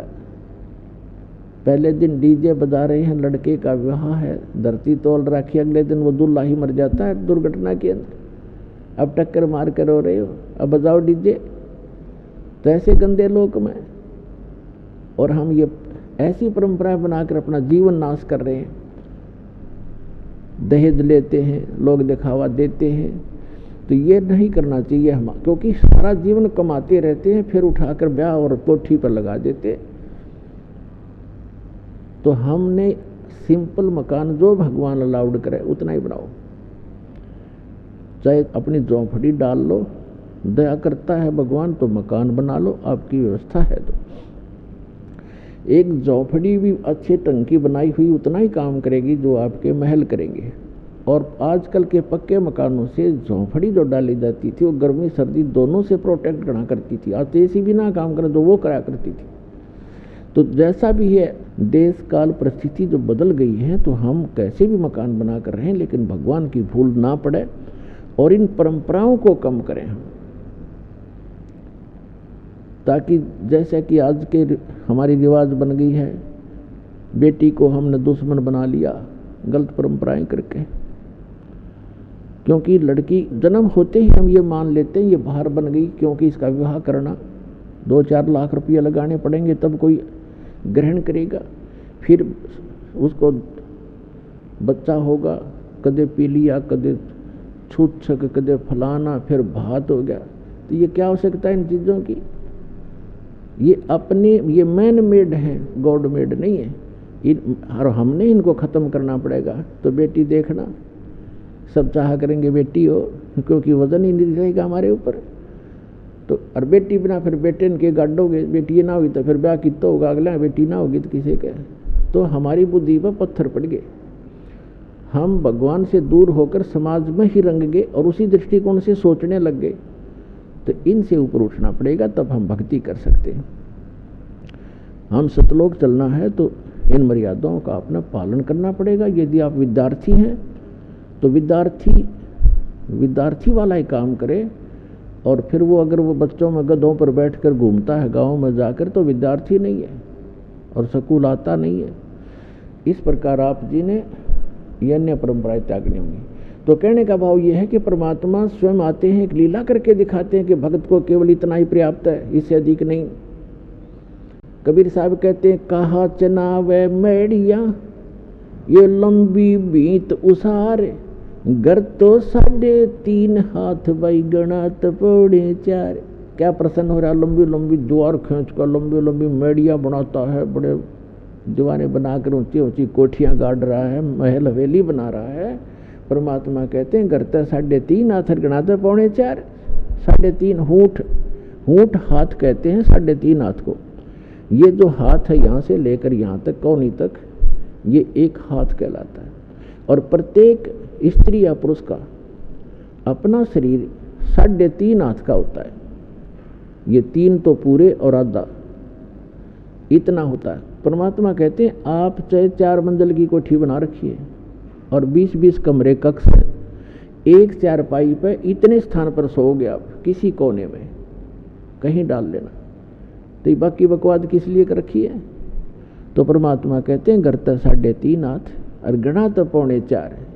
Speaker 2: पहले दिन डीजे बजा रहे हैं, लड़के का विवाह है, धरती तोल रखी, अगले दिन वो दूल्हा ही मर जाता है दुर्घटना के अंदर। अब टक्कर मार कर रो रहे हो, अब बजाओ डीजे। तो ऐसे गंदे लोक में, और हम ये ऐसी परंपराएं बनाकर अपना जीवन नाश कर रहे हैं। दहेज लेते हैं, लोग दिखावा देते हैं, तो ये नहीं करना चाहिए हम, क्योंकि सारा जीवन कमाते रहते हैं, फिर उठाकर ब्याह और कोठी पर लगा देते। तो हमने सिंपल मकान जो भगवान अलाउड करे उतना ही बनाओ, चाहे अपनी झोंपड़ी डाल लो, दया करता है भगवान तो मकान बना लो, आपकी व्यवस्था है तो। एक झोंपड़ी भी अच्छे ढंग की बनाई हुई उतना ही काम करेगी जो आपके महल करेंगे। और आजकल के पक्के मकानों से झोंपड़ी जो डाली जाती थी वो गर्मी सर्दी दोनों से प्रोटेक्ट करना करती थी। आज एसी भी ना काम करे तो वो करा करती थी। तो जैसा भी है, देश काल परिस्थिति जो बदल गई है, तो हम कैसे भी मकान बना कर रहें, लेकिन भगवान की भूल ना पड़े और इन परंपराओं को कम करें हम, ताकि जैसे कि आज के हमारी रिवाज बन गई है, बेटी को हमने दुश्मन बना लिया गलत परंपराएं करके। क्योंकि लड़की जन्म होते ही हम ये मान लेते हैं ये बाहर बन गई, क्योंकि इसका विवाह करना 2-4 लाख रुपये लगाने पड़ेंगे तब कोई ग्रहण करेगा, फिर उसको बच्चा होगा, कदे पीलिया, कदे छूत-छक, कदे फलाना, फिर भात हो गया। तो ये क्या आवश्यकता है इन चीज़ों की? ये अपने ये मैन मेड हैं, गॉड मेड नहीं है। और हमने इनको ख़त्म करना पड़ेगा। तो बेटी देखना, सब चाह करेंगे बेटी हो, क्योंकि वजन ही नहीं रहेगा हमारे ऊपर। तो और बेटी बिना फिर बेटे के गाड़ोगे, बेटी ना होगी तो फिर ब्याह कितना होगा, अगला बेटी ना होगी तो किसी के। तो हमारी बुद्धि पर पत्थर पड़ गए, हम भगवान से दूर होकर समाज में ही रंग गए और उसी दृष्टिकोण से सोचने लग गए। तो इनसे ऊपर उठना पड़ेगा, तब हम भक्ति कर सकते हैं। हम सतलोक चलना है तो इन मर्यादाओं का अपना पालन करना पड़ेगा। यदि आप विद्यार्थी हैं तो विद्यार्थी वाला ही काम करे, और फिर वो अगर वो बच्चों में गधों पर बैठकर घूमता है गाँव में जाकर तो विद्यार्थी नहीं है और स्कूल आता नहीं है। इस प्रकार आप जी ने ये अन्य परंपराएं त्यागनी होंगी। तो कहने का भाव ये है कि परमात्मा स्वयं आते हैं, एक लीला करके दिखाते हैं कि भक्त को केवल इतना ही पर्याप्त है, इससे अधिक नहीं। कबीर साहब कहते हैं, कहा चनावे मेड़िया ये लंबी बीत उसारे, घर तो 3.5 हाथ भाई गणात पौड़े 4। क्या प्रसन्न हो रहा, लंबी लंबी द्वार खींच कर लंबी लंबी मेड़िया बनाता है, बड़े दीवाने बनाकर ऊंची ऊंची कोठियाँ गाड़ रहा है, महल हवेली बना रहा है। परमात्मा कहते हैं घर तो 3.5 हाथ गणाते पौड़े 4। 3.5 हूठ हाथ कहते हैं 3.5 हाथ को। ये जो हाथ है यहाँ से लेकर यहाँ तक कौनी तक, ये एक हाथ कहलाता है। और प्रत्येक स्त्री या पुरुष का अपना शरीर 3.5 हाथ का होता है। ये 3 तो पूरे और आधा इतना होता है। परमात्मा कहते हैं आप चाहे 4 मंजिल की कोठी बना रखिए और 20-20 कमरे कक्ष हैं, एक चारपाई पे इतने स्थान पर सोओगे आप, किसी कोने में कहीं डाल लेना। तो बाकी बकवाद किस लिए कर रखी है? तो परमात्मा कहते हैं घर तो 3.5 हाथ और गणा तो 3.25 है।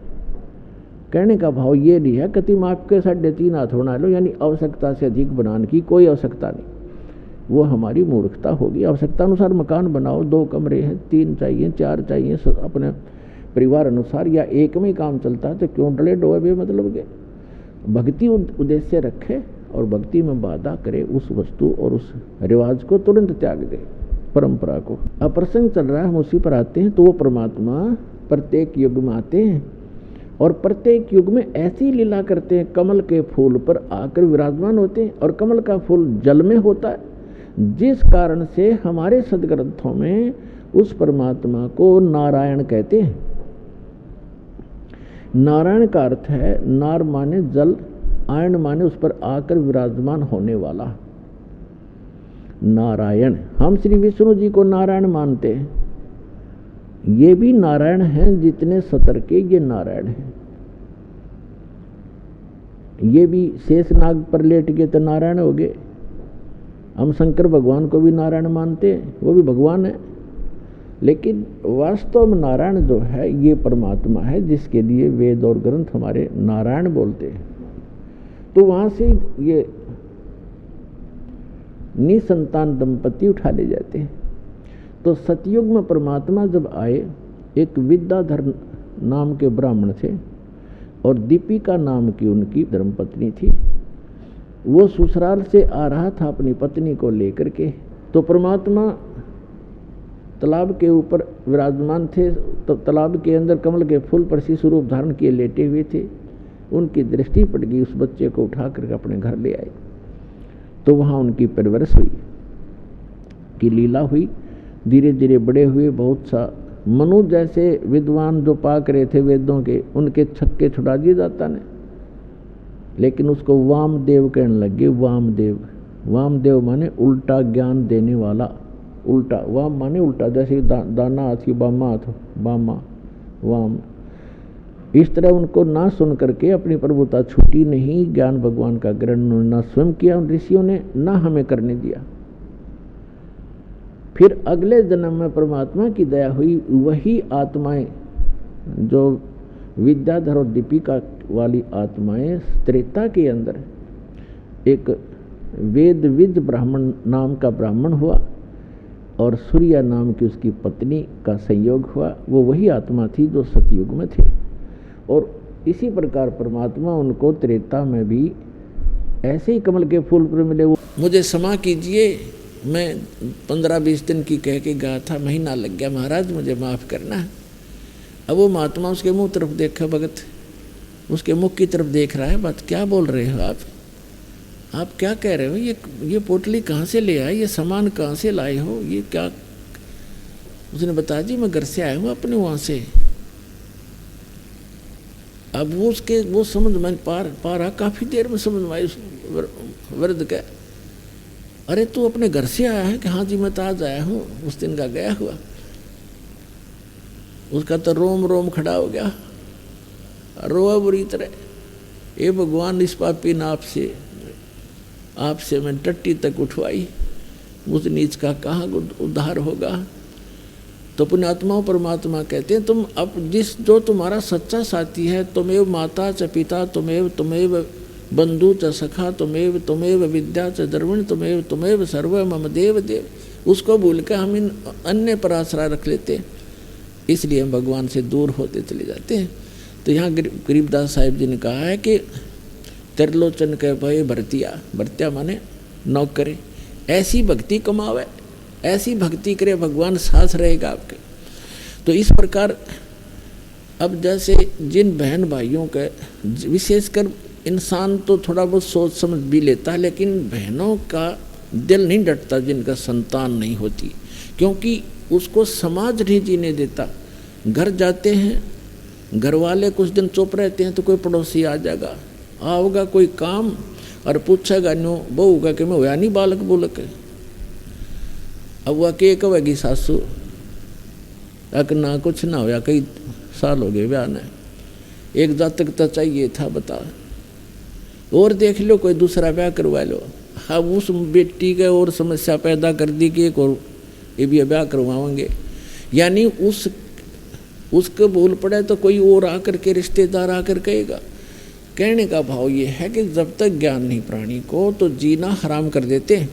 Speaker 2: कहने का भाव ये नहीं है कति माप के 3.5 हाथ बना लो, यानी आवश्यकता से अधिक बनाने की कोई आवश्यकता नहीं, वो हमारी मूर्खता होगी। आवश्यकता अनुसार मकान बनाओ, 2 कमरे हैं, 3 चाहिए, 4 चाहिए, अपने परिवार अनुसार या एक में ही काम चलता है तो क्यों डले डोए बेमतलब के। भक्ति उद्देश्य रखे और भक्ति में बाधा करे, उस वस्तु और उस रिवाज को तुरंत त्याग दे, परंपरा को। अब प्रसंग चल रहा है, हम उसी पर आते हैं। तो वो परमात्मा प्रत्येक युग में आते हैं और प्रत्येक युग में ऐसी लीला करते हैं, कमल के फूल पर आकर विराजमान होते हैं। और कमल का फूल जल में होता है, जिस कारण से हमारे सदग्रंथों में उस परमात्मा को नारायण कहते हैं। नारायण का अर्थ है, नार माने जल, आयन माने उस पर आकर विराजमान होने वाला नारायण। हम श्री विष्णु जी को नारायण मानते हैं, ये भी नारायण हैं, जितने सतर के ये नारायण हैं। ये भी शेषनाग पर लेट गए तो नारायण हो गए। हम शंकर भगवान को भी नारायण मानते हैं, वो भी भगवान है। लेकिन वास्तव में नारायण जो है ये परमात्मा है, जिसके लिए वेद और ग्रंथ हमारे नारायण बोलते हैं। तो वहां से ये निसंतान दंपति उठा ले जाते हैं। तो सतयुग में परमात्मा जब आए, एक विद्याधर नाम के ब्राह्मण थे और दीपिका नाम की उनकी धर्मपत्नी थी। वो ससुराल से आ रहा था अपनी पत्नी को लेकर के। तो परमात्मा तालाब के ऊपर विराजमान थे, तो तालाब के अंदर कमल के फूल पर शिशु रूप धारण किए लेटे हुए थे। उनकी दृष्टि पड़ गई, उस बच्चे को उठा करके अपने घर ले आए। तो वहाँ उनकी परवरिश हुई, की लीला हुई। धीरे धीरे बड़े हुए। बहुत सा मनु जैसे विद्वान जो पाक रहे थे वेदों के, उनके छक्के छुड़ा दिए जाता ने, लेकिन उसको वामदेव कहने लगे। वामदेव, वामदेव माने उल्टा ज्ञान देने वाला। उल्टा, वाम माने उल्टा, जैसे दाना हाथी बामा हाथ, बामा वाम। इस तरह उनको ना सुन करके अपनी प्रभुता छूटी नहीं। ज्ञान भगवान का ग्रहण ना स्वयं किया उन ऋषियों ने, ना हमें करने दिया। फिर अगले जन्म में परमात्मा की दया हुई, वही आत्माएं जो विद्याधर और दीपिका वाली आत्माएं त्रेता के अंदर एक वेदविद ब्राह्मण नाम का ब्राह्मण हुआ और सूर्या नाम की उसकी पत्नी का संयोग हुआ। वो वही आत्मा थी जो सतयुग में थे। और इसी प्रकार परमात्मा उनको त्रेता में भी ऐसे ही कमल के फूल पर मिले। वो मुझे क्षमा कीजिए, मैं 15-20 दिन की कह के गया था, महीना लग गया, महाराज मुझे माफ़ करना। अब वो महात्मा उसके मुंह तरफ देखा, भगत उसके मुख की तरफ देख रहा है। बात क्या बोल रहे हो आप क्या कह रहे हो? ये पोटली कहाँ से ले आए, ये सामान कहाँ से लाए हो, ये क्या? उसने बताया जी मैं घर से आया हूँ अपने वहाँ से। अब वो समझ में पा रहा, काफ़ी देर में समझ में आई वृद्ध का। अरे तू अपने घर से आया है? कि हाँ जी मैं तो आज आया हूँ, उस दिन का गया हुआ। उसका तो रोम रोम खड़ा हो गया, रोआ बुरी तरह। ये भगवान इस पापी ने आपसे मैं टट्टी तक उठवाई, उस नीच का कहाँ उद्धार होगा। तो पुण्यात्माओं परमात्मा कहते हैं तुम अब जो तुम्हारा सच्चा साथी है, तुमेव माता च पिता, तुमेव बंधु च सखा, तुमेव विद्या च द्रविण, तुमेव सर्व मम देव देव, उसको भूल के हम इन अन्य पर आश्रय रख लेते हैं, इसलिए हम भगवान से दूर होते चले जाते हैं। तो यहाँ गरीबदास साहिब जी ने कहा है कि त्रिलोचन के भय भरतिया माने नौकरे, ऐसी भक्ति कमावे, ऐसी भक्ति करे, भगवान साथ रहेगा आपके। तो इस प्रकार अब जैसे जिन बहन भाइयों के, विशेषकर इंसान तो थोड़ा बहुत सोच समझ भी लेता है, लेकिन बहनों का दिल नहीं डटता जिनका संतान नहीं होती, क्योंकि उसको समाज नहीं जीने देता। घर जाते हैं, घर वाले कुछ दिन चुप रहते हैं तो कोई पड़ोसी आ जाएगा, आओगा कोई काम और पूछेगा नो बहू का कि मैं होया नहीं बालक बोलक। अब वह के कहेगी सासू अक ना कुछ ना होया, कई साल हो गए ब्याह ने, एक जातक तो चाहिए था बता, और देख लो कोई दूसरा ब्याह करवा लो। अब उस बेटी के और समस्या पैदा कर दी कि एक और ये भी ब्याह करवाएंगे, यानी उसको भूल पड़े तो कोई और आकर के रिश्तेदार आकर कहेगा। कहने का भाव ये है कि जब तक ज्ञान नहीं प्राणी को, तो जीना हराम कर देते हैं।